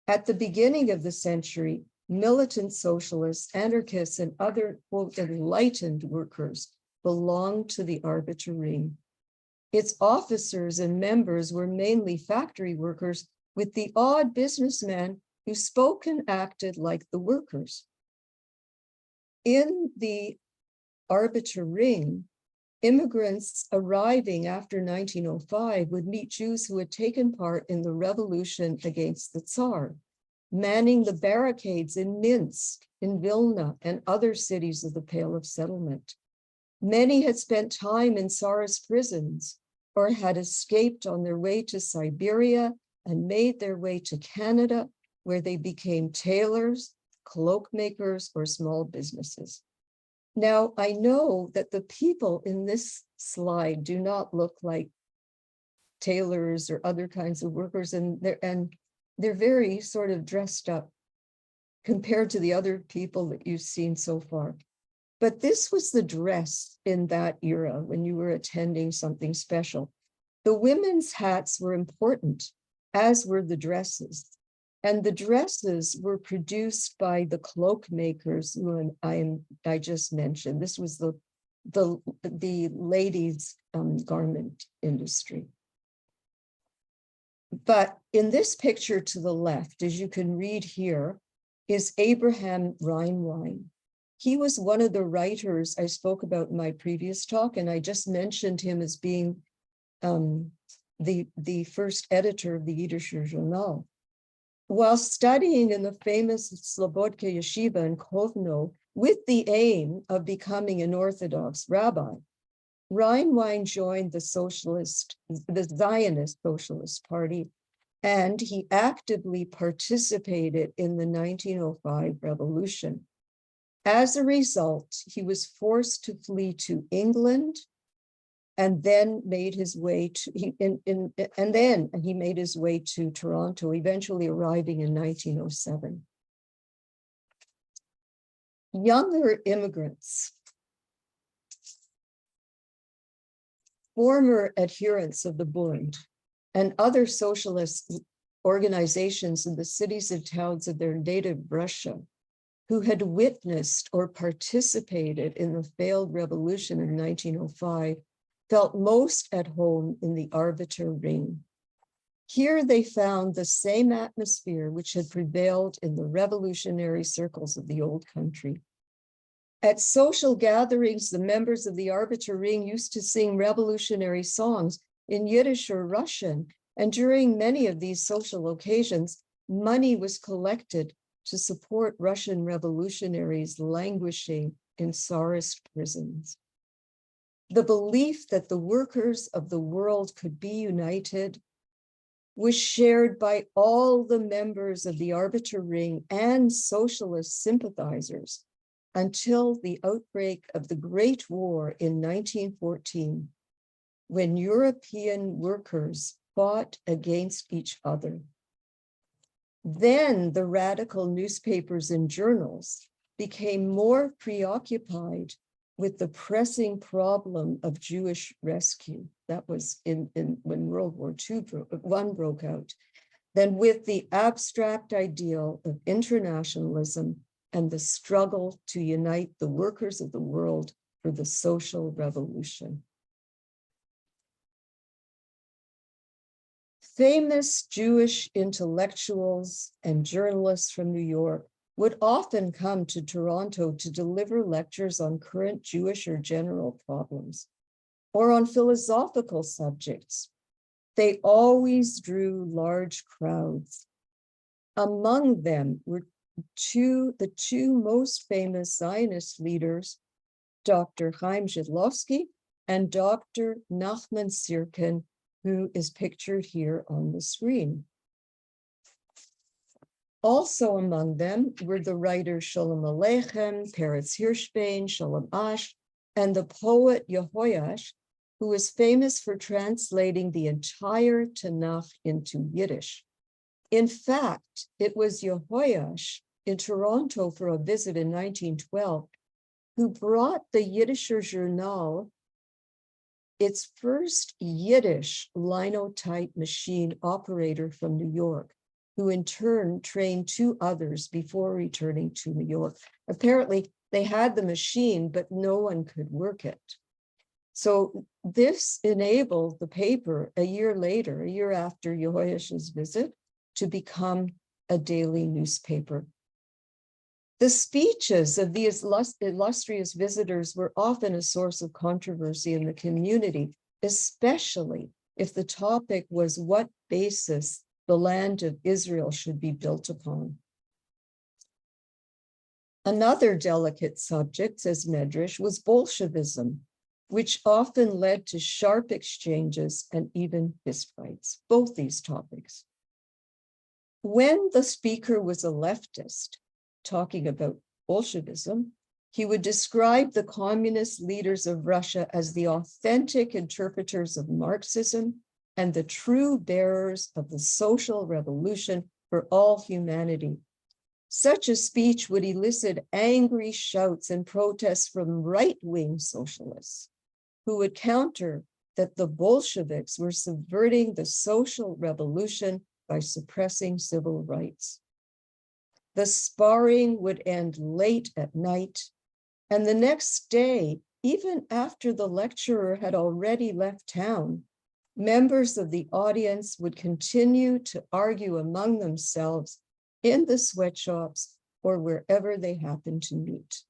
[SPEAKER 3] At the beginning of the century, militant socialists, anarchists, and other, quote, enlightened workers belonged to the Arbiter Ring. Its officers and members were mainly factory workers, with the odd businessman who spoke and acted like the workers. In the Arbiter Ring, immigrants arriving after 1905 would meet Jews who had taken part in the revolution against the Tsar, manning the barricades in Minsk, in Vilna, and other cities of the Pale of Settlement. Many had spent time in Tsarist prisons or had escaped on their way to Siberia and made their way to Canada, where they became tailors, cloak makers, or small businesses. Now, I know that the people in this slide do not look like tailors or other kinds of workers, and they're very sort of dressed up compared to the other people that you've seen so far. But this was the dress in that era when you were attending something special. The women's hats were important, as were the dresses. And the dresses were produced by the cloak makers who I just mentioned. This was the ladies' garment industry. But in this picture to the left, as you can read here, is Abraham Reinwein. He was one of the writers I spoke about in my previous talk, and I just mentioned him as being the first editor of the Yiddish Journal. While studying in the famous Slobodka Yeshiva in Kovno with the aim of becoming an Orthodox rabbi, Reinwein joined the Zionist Socialist Party, and he actively participated in the 1905 revolution. As a result, he was forced to flee to England, and then made his way to he made his way to Toronto, eventually arriving in 1907. Younger immigrants, former adherents of the Bund, and other socialist organizations in the cities and towns of their native Russia, who had witnessed or participated in the failed revolution in 1905, felt most at home in the Arbiter Ring. Here they found the same atmosphere which had prevailed in the revolutionary circles of the old country. At social gatherings, the members of the Arbiter Ring used to sing revolutionary songs in Yiddish or Russian, and during many of these social occasions, money was collected to support Russian revolutionaries languishing in Tsarist prisons. The belief that the workers of the world could be united was shared by all the members of the Arbiter Ring and socialist sympathizers until the outbreak of the Great War in 1914, when European workers fought against each other. Then the radical newspapers and journals became more preoccupied with the pressing problem of Jewish rescue. That was when World War I broke out, than with the abstract ideal of internationalism and the struggle to unite the workers of the world for the social revolution. Famous Jewish intellectuals and journalists from New York would often come to Toronto to deliver lectures on current Jewish or general problems, or on philosophical subjects. They always drew large crowds. Among them were the two most famous Zionist leaders, Dr. Chaim Zhidlovsky and Dr. Nachman Sirkin, who is pictured here on the screen. Also among them were the writers Sholem Aleichem, Peretz Hirschbein, Sholem Ash, and the poet Yehoyash, who is famous for translating the entire Tanakh into Yiddish. In fact, it was Yehoyash in Toronto for a visit in 1912 who brought the Yiddish Journal its first Yiddish linotype machine operator from New York, who in turn trained two others before returning to New York. Apparently, they had the machine, but no one could work it. So this enabled the paper a year later, a year after Yehoyash's visit, to become a daily newspaper. The speeches of these illustrious visitors were often a source of controversy in the community, especially if the topic was what basis the land of Israel should be built upon. Another delicate subject, says Medrash, was Bolshevism, which often led to sharp exchanges and even fistfights, both these topics. When the speaker was a leftist, talking about Bolshevism, he would describe the communist leaders of Russia as the authentic interpreters of Marxism and the true bearers of the social revolution for all humanity. Such a speech would elicit angry shouts and protests from right-wing socialists who would counter that the Bolsheviks were subverting the social revolution by suppressing civil rights. The sparring would end late at night, and the next day, even after the lecturer had already left town, members of the audience would continue to argue among themselves in the sweatshops or wherever they happened to meet.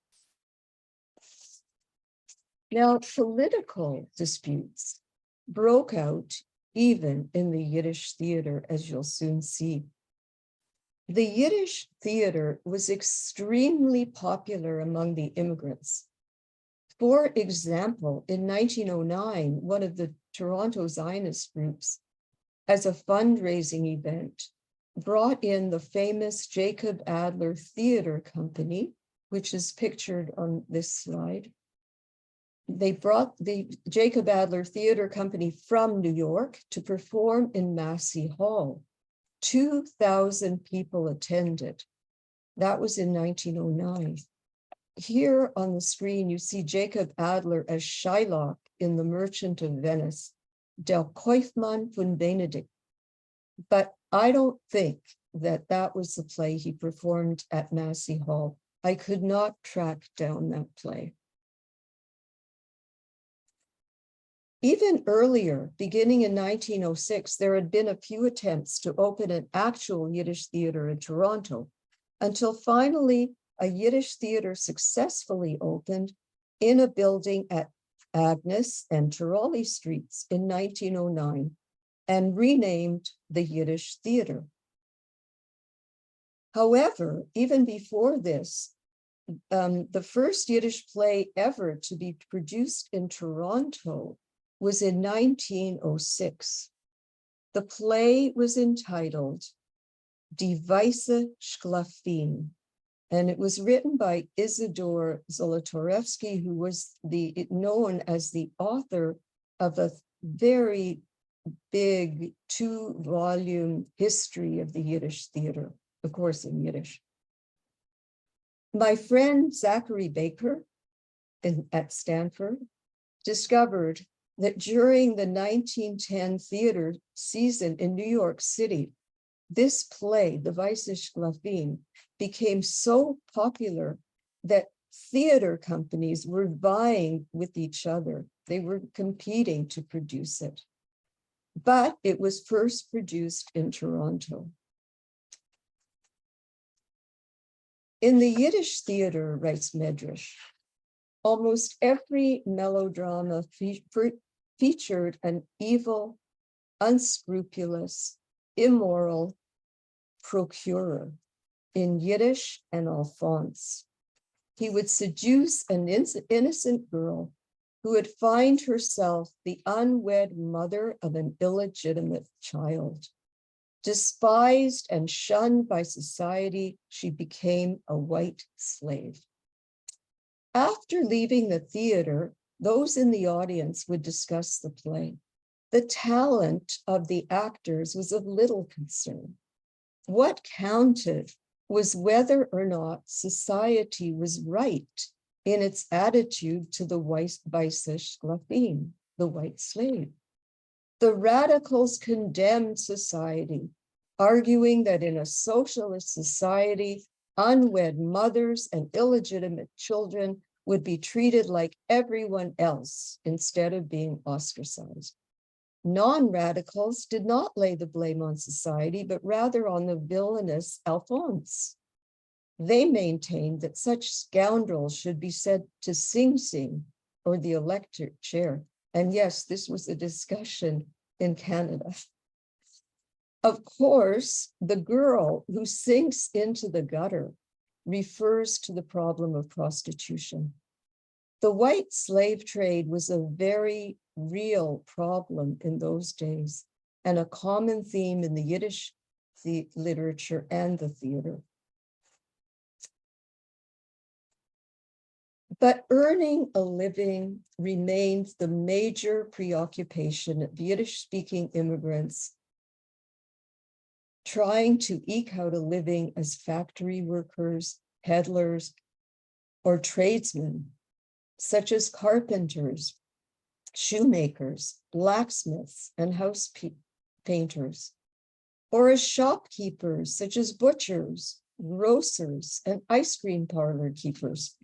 [SPEAKER 3] Now, political disputes broke out even in the Yiddish theater, as you'll soon see. The Yiddish theater was extremely popular among the immigrants. For example, in 1909, one of the Toronto Zionist groups, as a fundraising event, brought in the famous Jacob Adler Theater Company, which is pictured on this slide. They brought the Jacob Adler Theater Company from New York to perform in Massey Hall. 2,000 people attended. That was in 1909. Here on the screen, you see Jacob Adler as Shylock in The Merchant of Venice, Der Kaufmann von Venedig. But I don't think that that was the play he performed at Massey Hall. I could not track down that play. Even earlier, beginning in 1906, there had been a few attempts to open an actual Yiddish theater in Toronto, until finally a Yiddish theater successfully opened in a building at Agnes and Tiroli Streets in 1909 and renamed the Yiddish Theater. However, even before this, the first Yiddish play ever to be produced in Toronto was in 1906. The play was entitled Die Weiße Schlafin, and it was written by Isidor Zolotorevsky, who was known as the author of a very big 2-volume history of the Yiddish theater, of course in Yiddish. My friend Zachary Baker at Stanford discovered that during the 1910 theater season in New York City, this play, The Weiße Schlafin, became so popular that theater companies were vying with each other. They were competing to produce it. But it was first produced in Toronto. In the Yiddish theater, writes Medrash, almost every melodrama featured an evil, unscrupulous, immoral procurer in Yiddish and Alphonse. He would seduce an innocent girl who would find herself the unwed mother of an illegitimate child. Despised and shunned by society, she became a white slave. After leaving the theater, those in the audience would discuss the play. The talent of the actors was of little concern. What counted was whether or not society was right in its attitude to the Weiße Schlafin, the white slave. The radicals condemned society, arguing that in a socialist society, unwed mothers and illegitimate children would be treated like everyone else instead of being ostracized. Non-radicals did not lay the blame on society, but rather on the villainous Alphonse. They maintained that such scoundrels should be sent to Sing Sing or the electric chair. And yes, this was a discussion in Canada. Of course, the girl who sinks into the gutter refers to the problem of prostitution. The white slave trade was a very real problem in those days and a common theme in the Yiddish literature and the theater. But earning a living remained the major preoccupation of Yiddish-speaking immigrants trying to eke out a living as factory workers, peddlers, or tradesmen, such as carpenters, shoemakers, blacksmiths, and house painters, or as shopkeepers, such as butchers, grocers, and ice cream parlor keepers.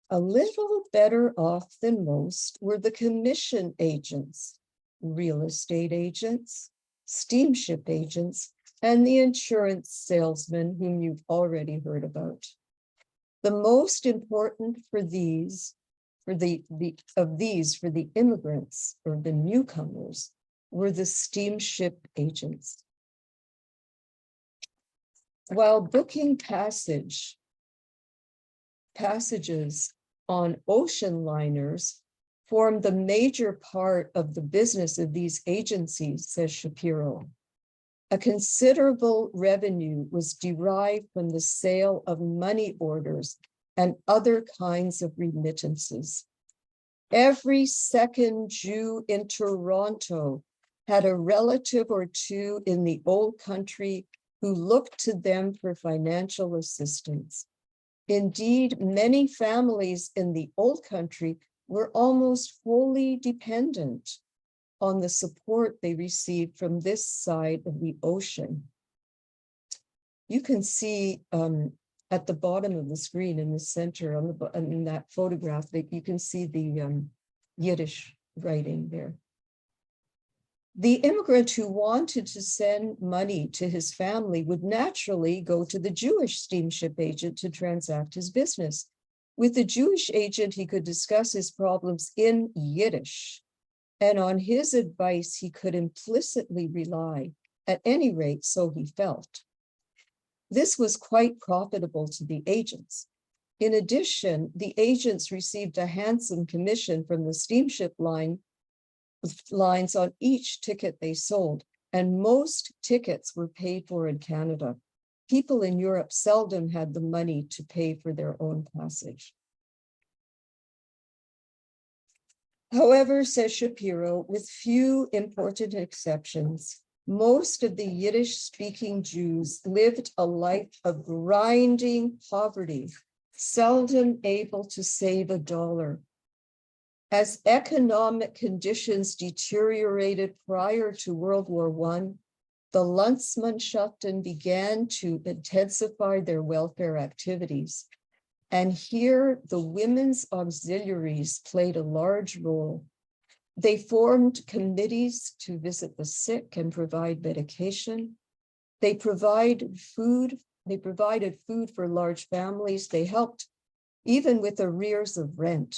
[SPEAKER 3] A little better off than most were the commission agents, real estate agents, steamship agents, and the insurance salesmen whom you've already heard about. The most important for the immigrants or the newcomers were the steamship agents. While booking passages on ocean liners formed the major part of the business of these agencies, says Shapiro. A considerable revenue was derived from the sale of money orders and other kinds of remittances. Every second Jew in Toronto had a relative or two in the old country who looked to them for financial assistance. Indeed, many families in the old country were almost wholly dependent on the support they received from this side of the ocean. You can see at the bottom of the screen in the center, in that photograph, that you can see the Yiddish writing there. The immigrant who wanted to send money to his family would naturally go to the Jewish steamship agent to transact his business. With the Jewish agent, he could discuss his problems in Yiddish, and on his advice, he could implicitly rely, at any rate, so he felt. This was quite profitable to the agents. In addition, the agents received a handsome commission from the steamship lines on each ticket they sold, and most tickets were paid for in Canada. People in Europe seldom had the money to pay for their own passage. However, says Shapiro, with few important exceptions, most of the Yiddish-speaking Jews lived a life of grinding poverty, seldom able to save a dollar. As economic conditions deteriorated prior to World War I, the Landsmannschaften began to intensify their welfare activities. And here, the women's auxiliaries played a large role. They formed committees to visit the sick and provide medication. They provided food for large families. They helped even with arrears of rent.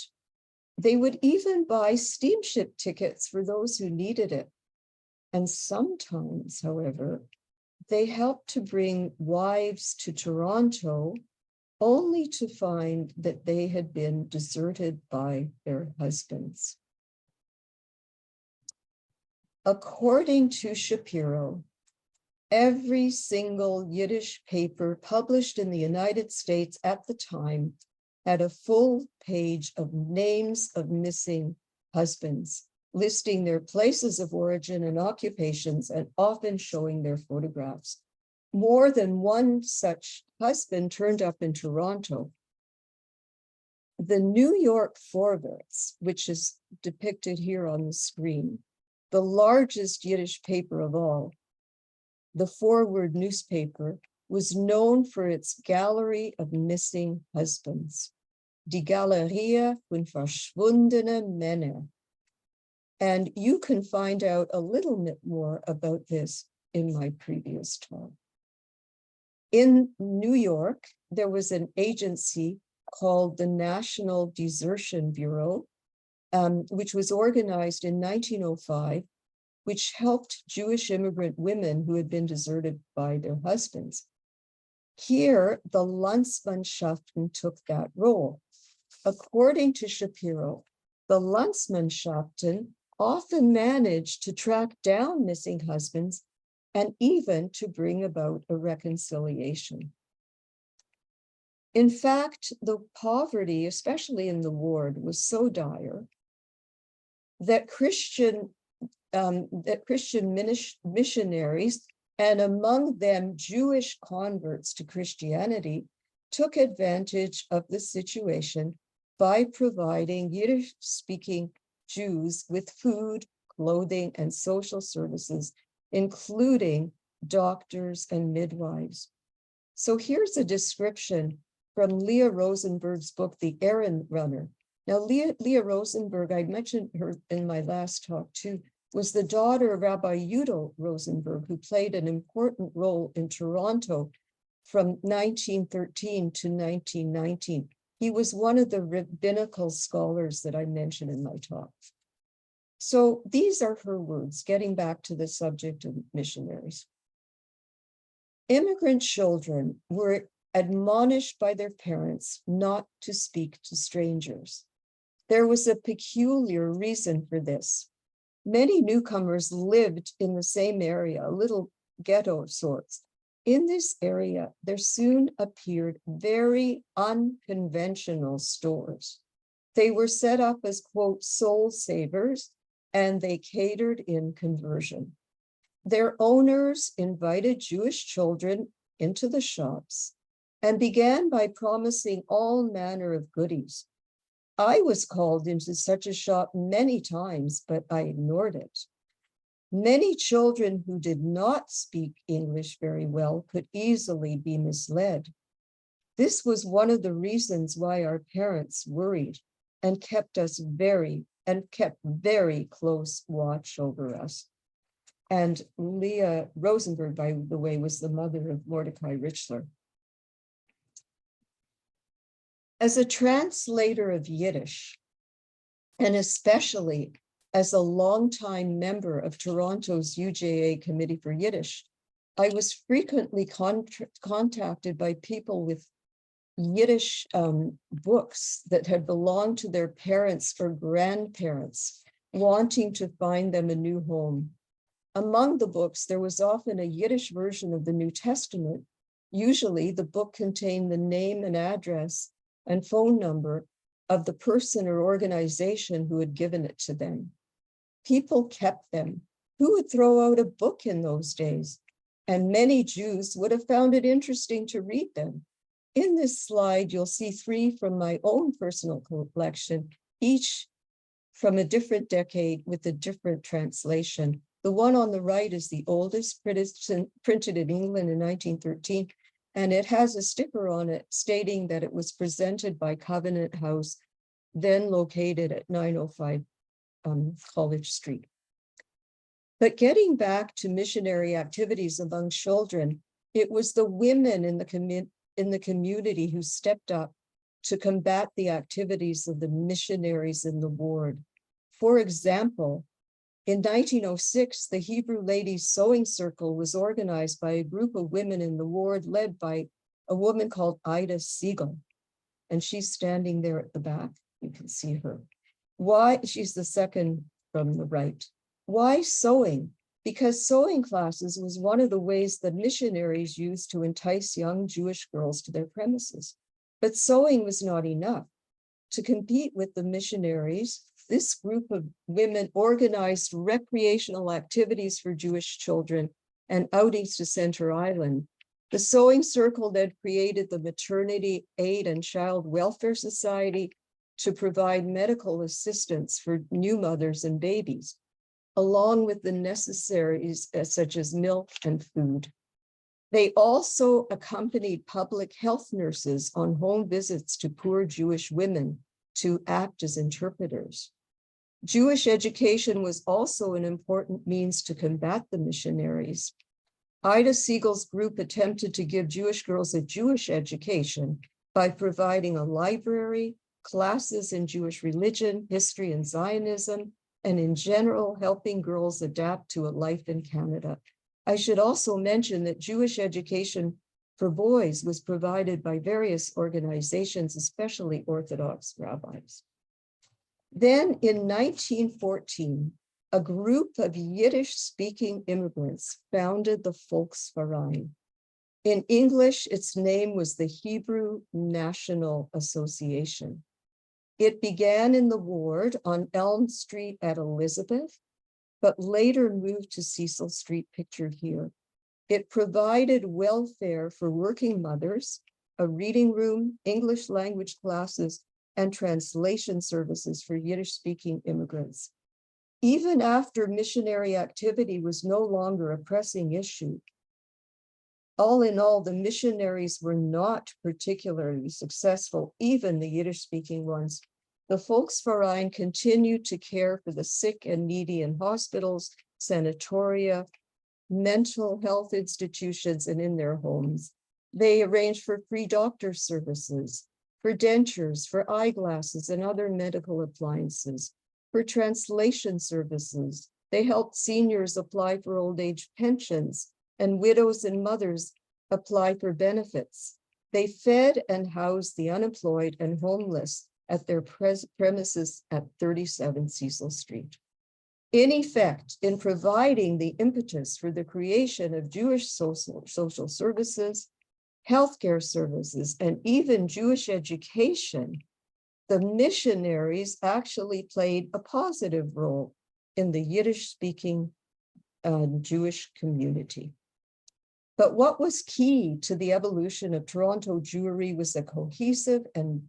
[SPEAKER 3] They would even buy steamship tickets for those who needed it. And sometimes, however, they helped to bring wives to Toronto only to find that they had been deserted by their husbands. According to Shapiro, every single Yiddish paper published in the United States at the time had a full page of names of missing husbands, listing their places of origin and occupations, and often showing their photographs. More than one such husband turned up in Toronto. The New York Forwards, which is depicted here on the screen, the largest Yiddish paper of all, the Forward newspaper, was known for its gallery of missing husbands, Die Galerie von verschwundenen Männern. And you can find out a little bit more about this in my previous talk. In New York, there was an agency called the National Desertion Bureau, which was organized in 1905, which helped Jewish immigrant women who had been deserted by their husbands. Here, the Landsmannschaften took that role. According to Shapiro, the Landsmannschaften often managed to track down missing husbands and even to bring about a reconciliation. In fact, the poverty, especially in the ward, was so dire that Christian missionaries, and among them Jewish converts to Christianity, took advantage of the situation by providing Yiddish-speaking Jews with food, clothing, and social services, including doctors and midwives. So here's a description from Leah Rosenberg's book, The Errand Runner. Now, Leah Rosenberg, I mentioned her in my last talk too, was the daughter of Rabbi Yudo Rosenberg, who played an important role in Toronto from 1913 to 1919. He was one of the rabbinical scholars that I mentioned in my talk. So these are her words, getting back to the subject of missionaries. Immigrant children were admonished by their parents not to speak to strangers. There was a peculiar reason for this. Many newcomers lived in the same area, a little ghetto of sorts. In this area, there soon appeared very unconventional stores. They were set up as, quote, soul savers, and they catered in conversion. Their owners invited Jewish children into the shops and began by promising all manner of goodies. I was called into such a shop many times, but I ignored it. Many children who did not speak English very well could easily be misled. This was one of the reasons why our parents worried and kept very close watch over us. And Leah Rosenberg, by the way, was the mother of Mordecai Richler. As a translator of Yiddish, and especially as a longtime member of Toronto's UJA Committee for Yiddish, I was frequently contacted by people with Yiddish books that had belonged to their parents or grandparents, wanting to find them a new home. Among the books, there was often a Yiddish version of the New Testament. Usually, the book contained the name and address and phone number of the person or organization who had given it to them. People kept them. Who would throw out a book in those days? And many Jews would have found it interesting to read them. In this slide, you'll see 3 from my own personal collection, each from a different decade with a different translation. The one on the right is the oldest, printed in England in 1913, and it has a sticker on it stating that it was presented by Covenant House, then located at 905 College Street. But getting back to missionary activities among children, it was the women in the community who stepped up to combat the activities of the missionaries in the ward. For example, in 1906, the Hebrew Ladies Sewing Circle was organized by a group of women in the ward led by a woman called Ida Siegel. And she's standing there at the back. You can see her. Why? She's the second from the right. Why sewing? Because sewing classes was one of the ways the missionaries used to entice young Jewish girls to their premises. But sewing was not enough. To compete with the missionaries, this group of women organized recreational activities for Jewish children and outings to Center Island. The Sewing Circle then created the Maternity Aid and Child Welfare Society to provide medical assistance for new mothers and babies, along with the necessaries such as milk and food. They also accompanied public health nurses on home visits to poor Jewish women to act as interpreters. Jewish education was also an important means to combat the missionaries. Ida Siegel's group attempted to give Jewish girls a Jewish education by providing a library, classes in Jewish religion, history, and Zionism, and in general, helping girls adapt to a life in Canada. I should also mention that Jewish education for boys was provided by various organizations, especially Orthodox rabbis. Then in 1914, a group of Yiddish-speaking immigrants founded the Volksverein. In English, its name was the Hebrew National Association. It began in the ward on Elm Street at Elizabeth, but later moved to Cecil Street, pictured here. It provided welfare for working mothers, a reading room, English language classes, and translation services for Yiddish-speaking immigrants. Even after missionary activity was no longer a pressing issue, all in all, the missionaries were not particularly successful, even the Yiddish-speaking ones. The Volksverein continued to care for the sick and needy in hospitals, sanatoria, mental health institutions, and in their homes. They arranged for free doctor services, for dentures, for eyeglasses and other medical appliances, for translation services. They helped seniors apply for old age pensions, and widows and mothers apply for benefits. They fed and housed the unemployed and homeless at their premises at 37 Cecil Street. In effect, in providing the impetus for the creation of Jewish social services, healthcare services, and even Jewish education, the missionaries actually played a positive role in the Yiddish-speaking Jewish community. But what was key to the evolution of Toronto Jewry was a cohesive and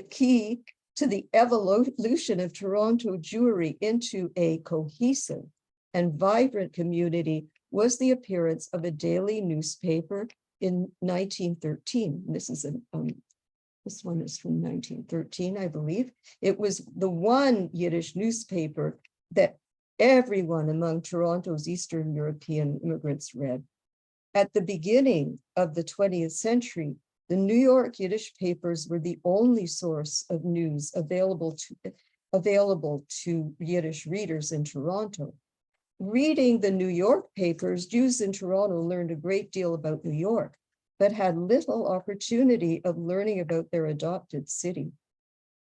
[SPEAKER 3] key to the evolution of Toronto Jewry into a cohesive and vibrant community was the appearance of a daily newspaper in 1913. This one is from 1913, I believe. It was the one Yiddish newspaper that everyone among Toronto's Eastern European immigrants read. At the beginning of the 20th century, the New York Yiddish papers were the only source of news available to Yiddish readers in Toronto. Reading the New York papers, Jews in Toronto learned a great deal about New York, but had little opportunity of learning about their adopted city.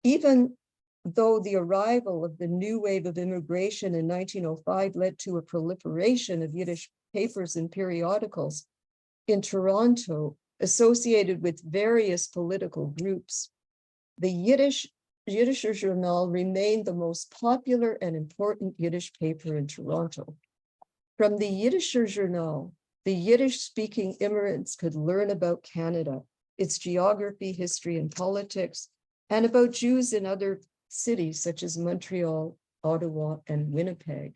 [SPEAKER 3] Even though the arrival of the new wave of immigration in 1905 led to a proliferation of Yiddish papers and periodicals in Toronto associated with various political groups, the Yiddisher Journal remained the most popular and important Yiddish paper in Toronto. From the Yiddisher Journal, the Yiddish-speaking immigrants could learn about Canada, its geography, history, and politics, and about Jews in other cities such as Montreal, Ottawa, and Winnipeg.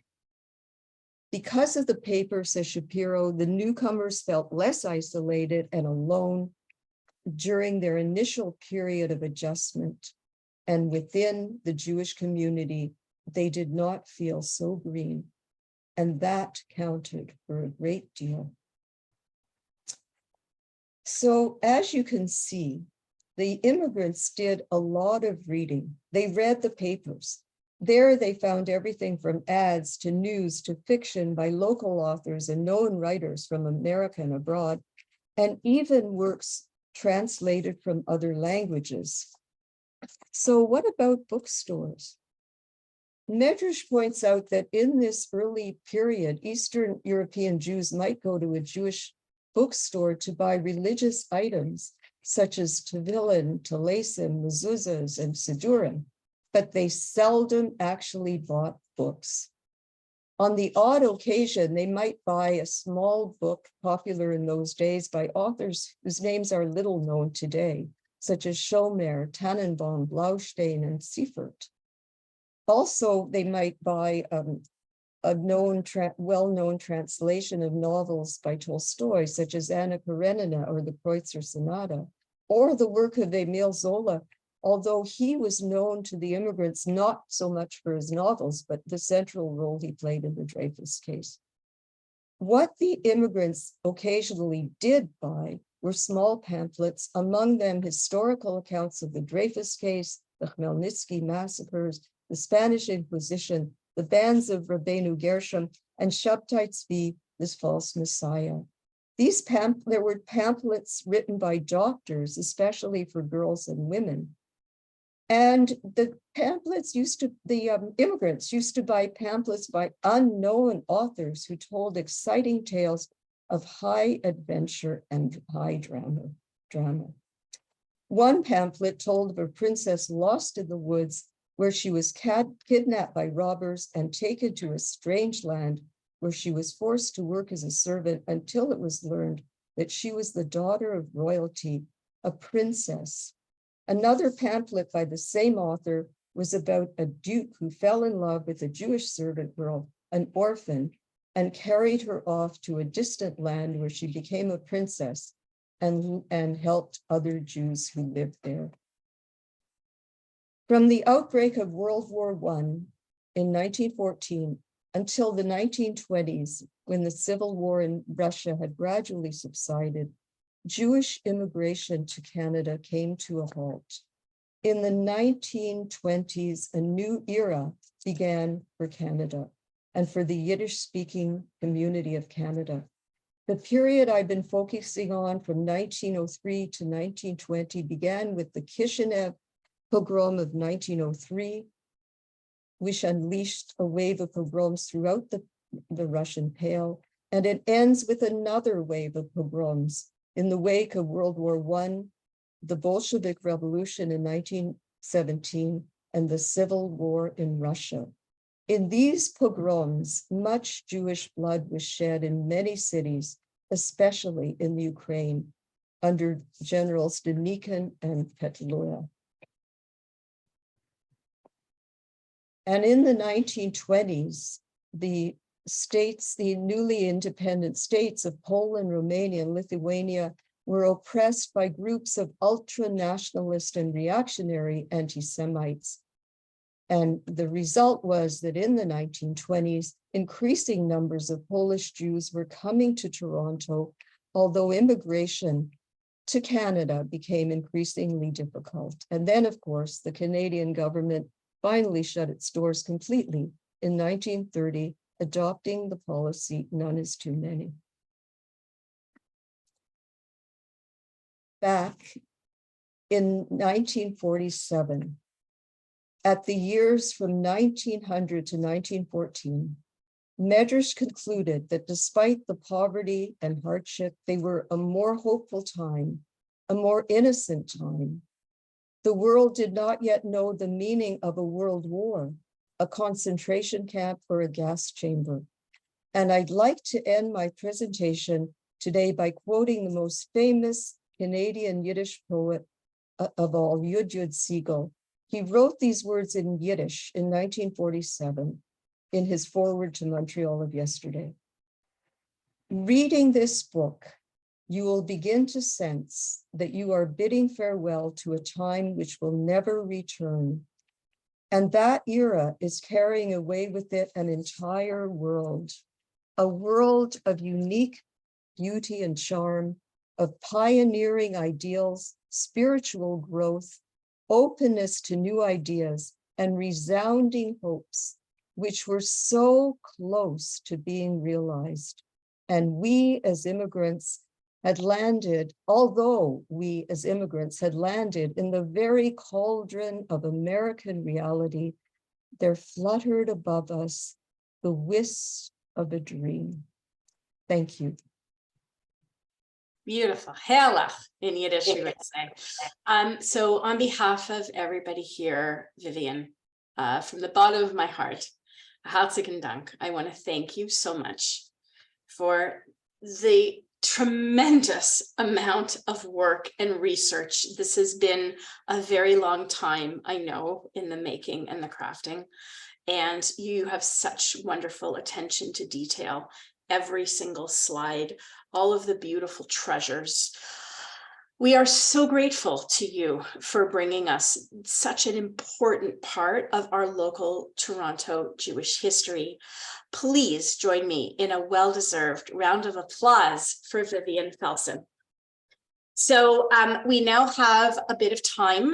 [SPEAKER 3] Because of the paper, says Shapiro, the newcomers felt less isolated and alone during their initial period of adjustment. And within the Jewish community, they did not feel so green. And that counted for a great deal. So as you can see, the immigrants did a lot of reading. They read the papers. There they found everything from ads to news to fiction by local authors and known writers from America and abroad, and even works translated from other languages. So what about bookstores? Medrash points out that in this early period, Eastern European Jews might go to a Jewish bookstore to buy religious items such as tefillin, talesim, mezuzahs, and sidurim, but they seldom actually bought books. On the odd occasion, they might buy a small book popular in those days by authors whose names are little known today, such as Schomer, Tannenbaum, Blaustein, and Seifert. Also, they might buy a well-known translation of novels by Tolstoy, such as Anna Karenina or the Kreutzer Sonata, or the work of Emil Zola, although he was known to the immigrants not so much for his novels, but the central role he played in the Dreyfus case. What the immigrants occasionally did buy were small pamphlets, among them historical accounts of the Dreyfus case, the Khmelnytsky massacres, the Spanish Inquisition, the bands of Rabbeinu Gershom, and Shabtai Tzvi, this false messiah. There were pamphlets written by doctors, especially for girls and women. And the immigrants used to buy pamphlets by unknown authors who told exciting tales of high adventure and high drama. One pamphlet told of a princess lost in the woods where she was kidnapped by robbers and taken to a strange land where she was forced to work as a servant until it was learned that she was the daughter of royalty, a princess. Another pamphlet by the same author was about a duke who fell in love with a Jewish servant girl, an orphan, and carried her off to a distant land where she became a princess and helped other Jews who lived there. From the outbreak of World War I in 1914 until the 1920s, when the civil war in Russia had gradually subsided, Jewish immigration to Canada came to a halt. In the 1920s, a new era began for Canada and for the Yiddish-speaking community of Canada. The period I've been focusing on from 1903 to 1920 began with the Kishinev pogrom of 1903, which unleashed a wave of pogroms throughout the Russian Pale, and it ends with another wave of pogroms in the wake of World War I, the Bolshevik Revolution in 1917, and the Civil War in Russia. In these pogroms, much Jewish blood was shed in many cities, especially in the Ukraine, under Generals Denikin and Petliura. And in the 1920s, the newly independent states of Poland, Romania, and Lithuania were oppressed by groups of ultra-nationalist and reactionary anti-Semites. And the result was that in the 1920s, increasing numbers of Polish Jews were coming to Toronto, although immigration to Canada became increasingly difficult. And then, of course, the Canadian government finally shut its doors completely in 1930, adopting the policy, none is too many. Back in 1947, at the years from 1900 to 1914, measures concluded that despite the poverty and hardship, they were a more hopeful time, a more innocent time. The world did not yet know the meaning of a world war, a concentration camp, or a gas chamber. And I'd like to end my presentation today by quoting the most famous Canadian Yiddish poet of all, Yud Siegel. He wrote these words in Yiddish in 1947 in his foreword to Montreal of yesterday. Reading this book, you will begin to sense that you are bidding farewell to a time which will never return. And that era is carrying away with it an entire world, a world of unique beauty and charm, of pioneering ideals, spiritual growth, openness to new ideas, and resounding hopes, which were so close to being realized. And we as immigrants had landed, although we as immigrants had landed in the very cauldron of American reality, there fluttered above us the wisp of a dream. Thank you.
[SPEAKER 1] Beautiful. Herrlich in Yiddish, you would say. So on behalf of everybody here, Vivian, from the bottom of my heart, herzlichen Dank. I want to thank you so much for the tremendous amount of work and research. This has been a very long time, I know, in the making and the crafting. And you have such wonderful attention to detail. Every single slide, all of the beautiful treasures. We are so grateful to you for bringing us such an important part of our local Toronto Jewish history. Please join me in a well-deserved round of applause for Vivian Felsen. So we now have a bit of time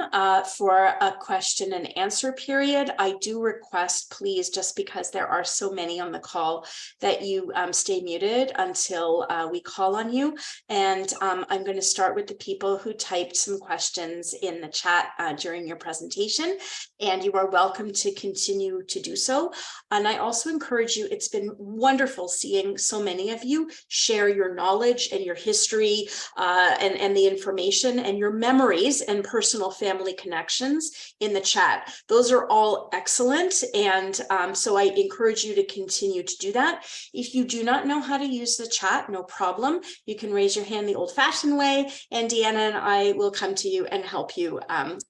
[SPEAKER 1] for a question and answer period. I do request, please, just because there are so many on the call, that you stay muted until we call on you. And I'm going to start with the people who typed some questions in the chat during your presentation, and you are welcome to continue to do so. And I also encourage you, it's been wonderful seeing so many of you share your knowledge and your history and the information and your memories and personal family connections in the chat. Those are all excellent. And so I encourage you to continue to do that. If you do not know how to use the chat, no problem. You can raise your hand the old-fashioned way, and Deanna and I will come to you and help you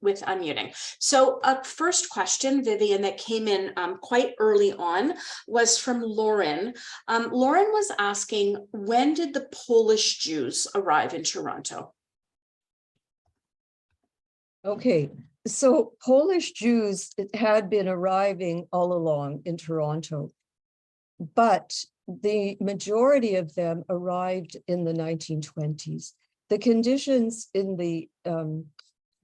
[SPEAKER 1] with unmuting. So a first question, Vivian, that came in quite early on was from Lauren. Lauren was asking, when did the Polish Jews arrive in Toronto?
[SPEAKER 3] Okay, so Polish Jews had been arriving all along in Toronto, but the majority of them arrived in the 1920s. The conditions in the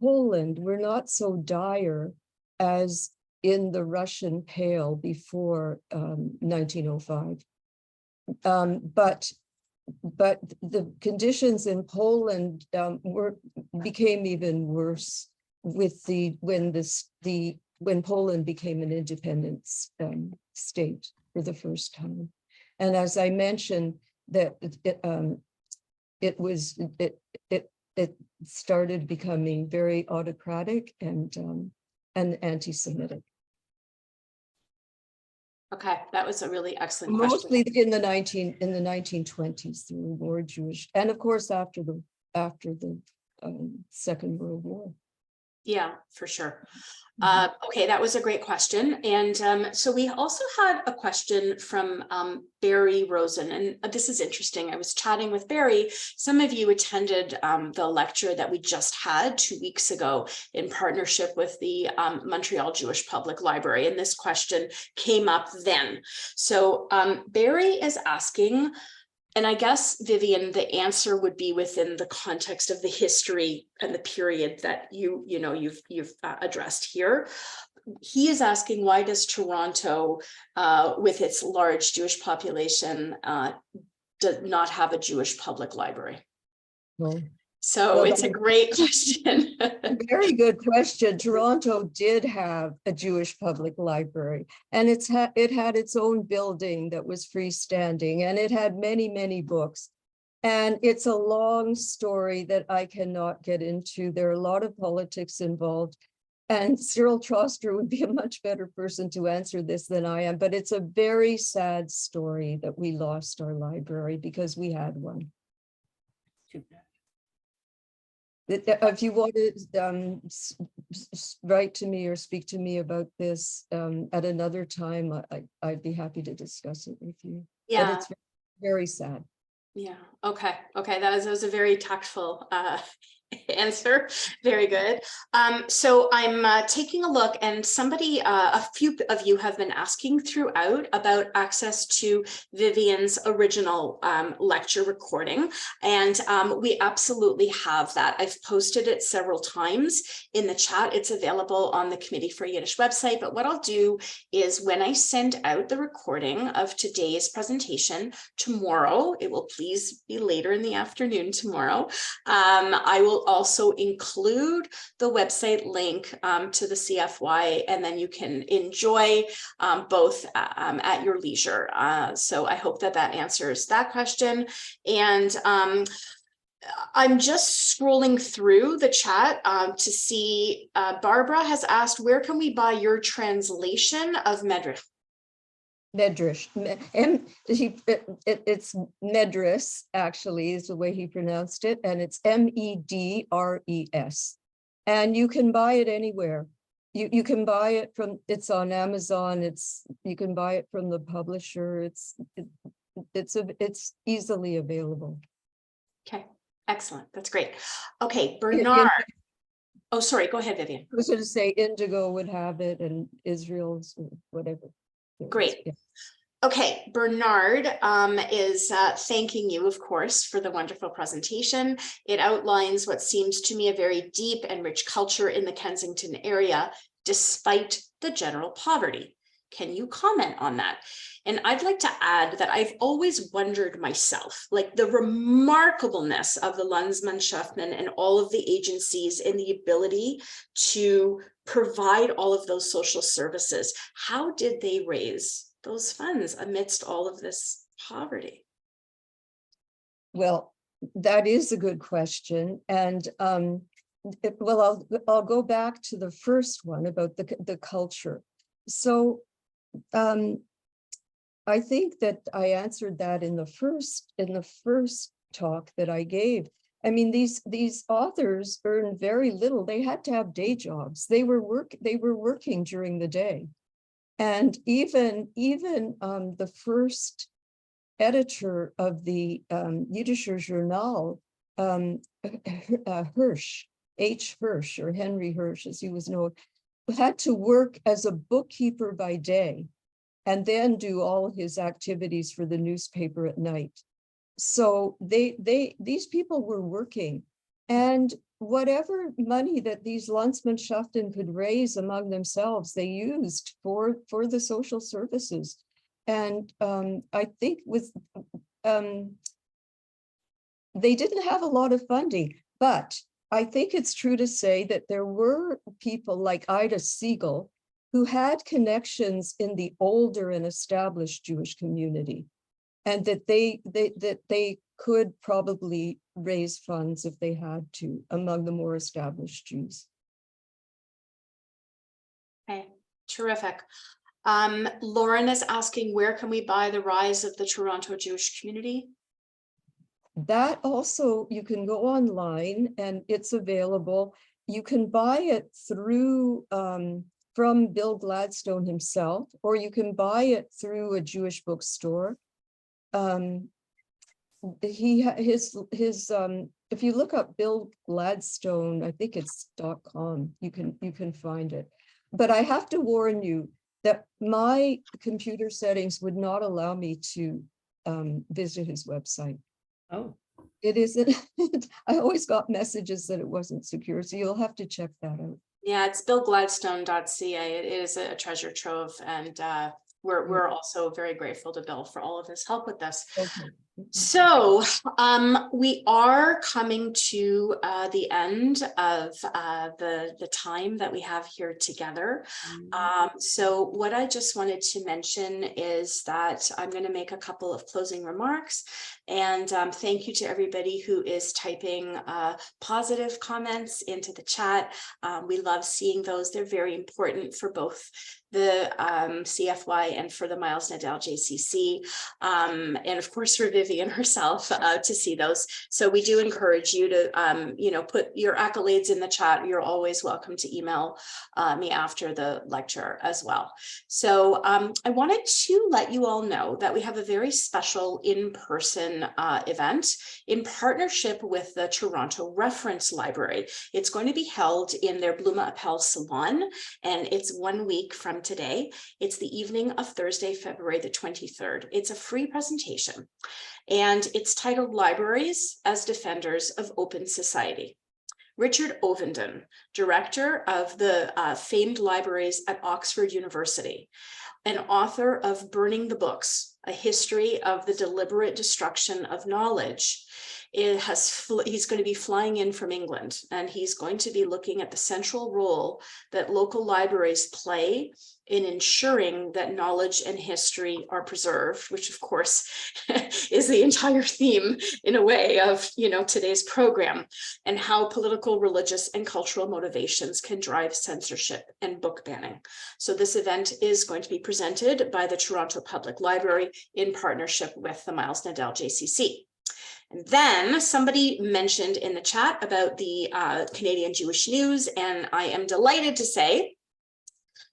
[SPEAKER 3] Poland were not so dire as in the Russian Pale before 1905. But the conditions in Poland became even worse with when Poland became an independent state for the first time. And as I mentioned, that it started becoming very autocratic and anti-Semitic.
[SPEAKER 1] Okay, that was a really excellent question.
[SPEAKER 3] Mostly in the 1920s, there were more Jewish, and of course after the Second World War.
[SPEAKER 1] Yeah, for sure. Okay, that was a great question. And so we also had a question from Barry Rosen, and this is interesting. I was chatting with Barry. Some of you attended the lecture that we just had 2 weeks ago in partnership with the Montreal Jewish Public Library, and this question came up then. So Barry is asking, and I guess, Vivian, the answer would be within the context of the history and the period that you've addressed here. He is asking, why does Toronto, with its large Jewish population, does not have a Jewish public library?
[SPEAKER 3] Well,
[SPEAKER 1] So it's a great question.
[SPEAKER 3] Very good question. Toronto did have a Jewish public library, and it had its own building that was freestanding, and it had many, many books. And it's a long story that I cannot get into. There are a lot of politics involved, and Cyril Troster would be a much better person to answer this than I am, but it's a very sad story that we lost our library because we had one. If you want to write to me or speak to me about this at another time, I'd be happy to discuss it with you.
[SPEAKER 1] Yeah,
[SPEAKER 3] but it's very sad.
[SPEAKER 1] Yeah. Okay. That was a very tactful answer. Very good. So I'm taking a look, and a few of you have been asking throughout about access to Vivian's original lecture recording, and we absolutely have that. I've posted it several times in the chat. It's available on the Committee for Yiddish website, but what I'll do is when I send out the recording of today's presentation tomorrow, it will please be later in the afternoon tomorrow, I will also include the website link to the CFY, and then you can enjoy both at your leisure. So I hope that answers that question. And I'm just scrolling through the chat to see, Barbara has asked, where can we buy your translation of Medrash?
[SPEAKER 3] Medrash. It's Medris, actually, is the way he pronounced it, and it's MEDRES. And you can buy it anywhere. You can buy it it's on Amazon. You can buy it from the publisher. It's easily available.
[SPEAKER 1] Okay. Excellent. That's great. Okay,
[SPEAKER 3] In-
[SPEAKER 1] Bernard. Oh, sorry. Go ahead, Vivian.
[SPEAKER 3] I was going to say Indigo would have it and Israel's or whatever.
[SPEAKER 1] Great.
[SPEAKER 3] Yeah.
[SPEAKER 1] Okay, Bernard is thanking you, of course, for the wonderful presentation. It outlines what seems to me a very deep and rich culture in the Kensington area, despite the general poverty. Can you comment on that? And I'd like to add that I've always wondered myself, like the remarkableness of the Landsmannschaften and all of the agencies in the ability to provide all of those social services. How did they raise those funds amidst all of this poverty?
[SPEAKER 3] Well, that is a good question. And well, I'll go back to the first one about the culture. So I think that I answered that in the first talk that I gave. I mean, these authors earned very little. They had to have day jobs. They were working during the day. And even the first editor of the Yiddish Journal, Hirsch, H. Hirsch, or Henry Hirsch, as he was known, had to work as a bookkeeper by day and then do all his activities for the newspaper at night. So these people were working, and whatever money that these Landsmannschaften could raise among themselves, they used for the social services. And I think they didn't have a lot of funding, but I think it's true to say that there were people like Ida Siegel who had connections in the older and established Jewish community, and that they could probably raise funds if they had to among the more established Jews.
[SPEAKER 1] Okay, terrific. Lauren is asking, where can we buy The Rise of the Toronto Jewish Community?
[SPEAKER 3] That also, you can go online and it's available. You can buy it through from Bill Gladstone himself, or you can buy it through a Jewish bookstore. If you look up Bill Gladstone, I think it's .com, you can find it. But I have to warn you that my computer settings would not allow me to visit his website.
[SPEAKER 1] Oh,
[SPEAKER 3] It isn't. I always got messages that it wasn't secure, so you'll have to check that out.
[SPEAKER 1] yeah, it's billgladstone.ca. It is a treasure trove, and we're also very grateful to Bill for all of his help with this.
[SPEAKER 3] Okay.
[SPEAKER 1] So we are coming to the end of the time that we have here together. So what I just wanted to mention is that I'm going to make a couple of closing remarks, and thank you to everybody who is typing positive comments into the chat. We love seeing those. They're very important for both the CFY and for the Miles Nadal JCC, and of course for Vivian herself to see those. So we do encourage you to put your accolades in the chat. You're always welcome to email me after the lecture as well. So I wanted to let you all know that we have a very special in-person event in partnership with the Toronto Reference Library. It's going to be held in their Bluma Appel Salon, and it's 1 week from today. It's the evening of Thursday, February the 23rd. It's a free presentation, and it's titled Libraries as Defenders of Open Society. Richard Ovenden, director of the famed libraries at Oxford University, an author of Burning the Books, a history of the deliberate destruction of knowledge. He's going to be flying in from England, and he's going to be looking at the central role that local libraries play in ensuring that knowledge and history are preserved, which of course is the entire theme in a way of today's program, and how political, religious, and cultural motivations can drive censorship and book banning. So this event is going to be presented by the Toronto Public Library in partnership with the Miles Nadal JCC. And then somebody mentioned in the chat about the Canadian Jewish News, and I am delighted to say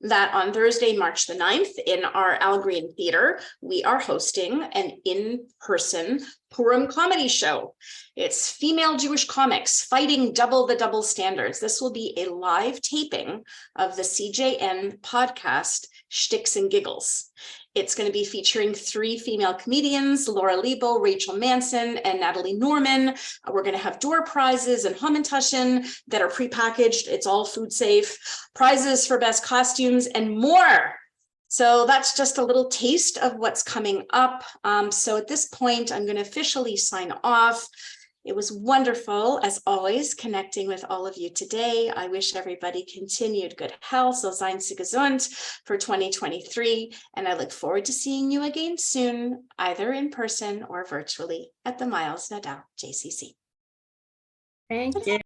[SPEAKER 1] that on Thursday, March the 9th, in our Al Green Theater, we are hosting an in-person Purim comedy show. It's female Jewish comics fighting double the double standards. This will be a live taping of the CJN podcast, Shticks and Giggles. It's going to be featuring 3 female comedians, Laura Lebo, Rachel Manson, and Natalie Norman. We're going to have door prizes and Hamantaschen that are prepackaged. It's all food safe, prizes for best costumes, and more. So that's just a little taste of what's coming up. So at this point, I'm going to officially sign off. It was wonderful, as always, connecting with all of you today. I wish everybody continued good health, so seien Sie gesund for 2023. And I look forward to seeing you again soon, either in person or virtually at the Miles Nadal JCC.
[SPEAKER 2] Thank you.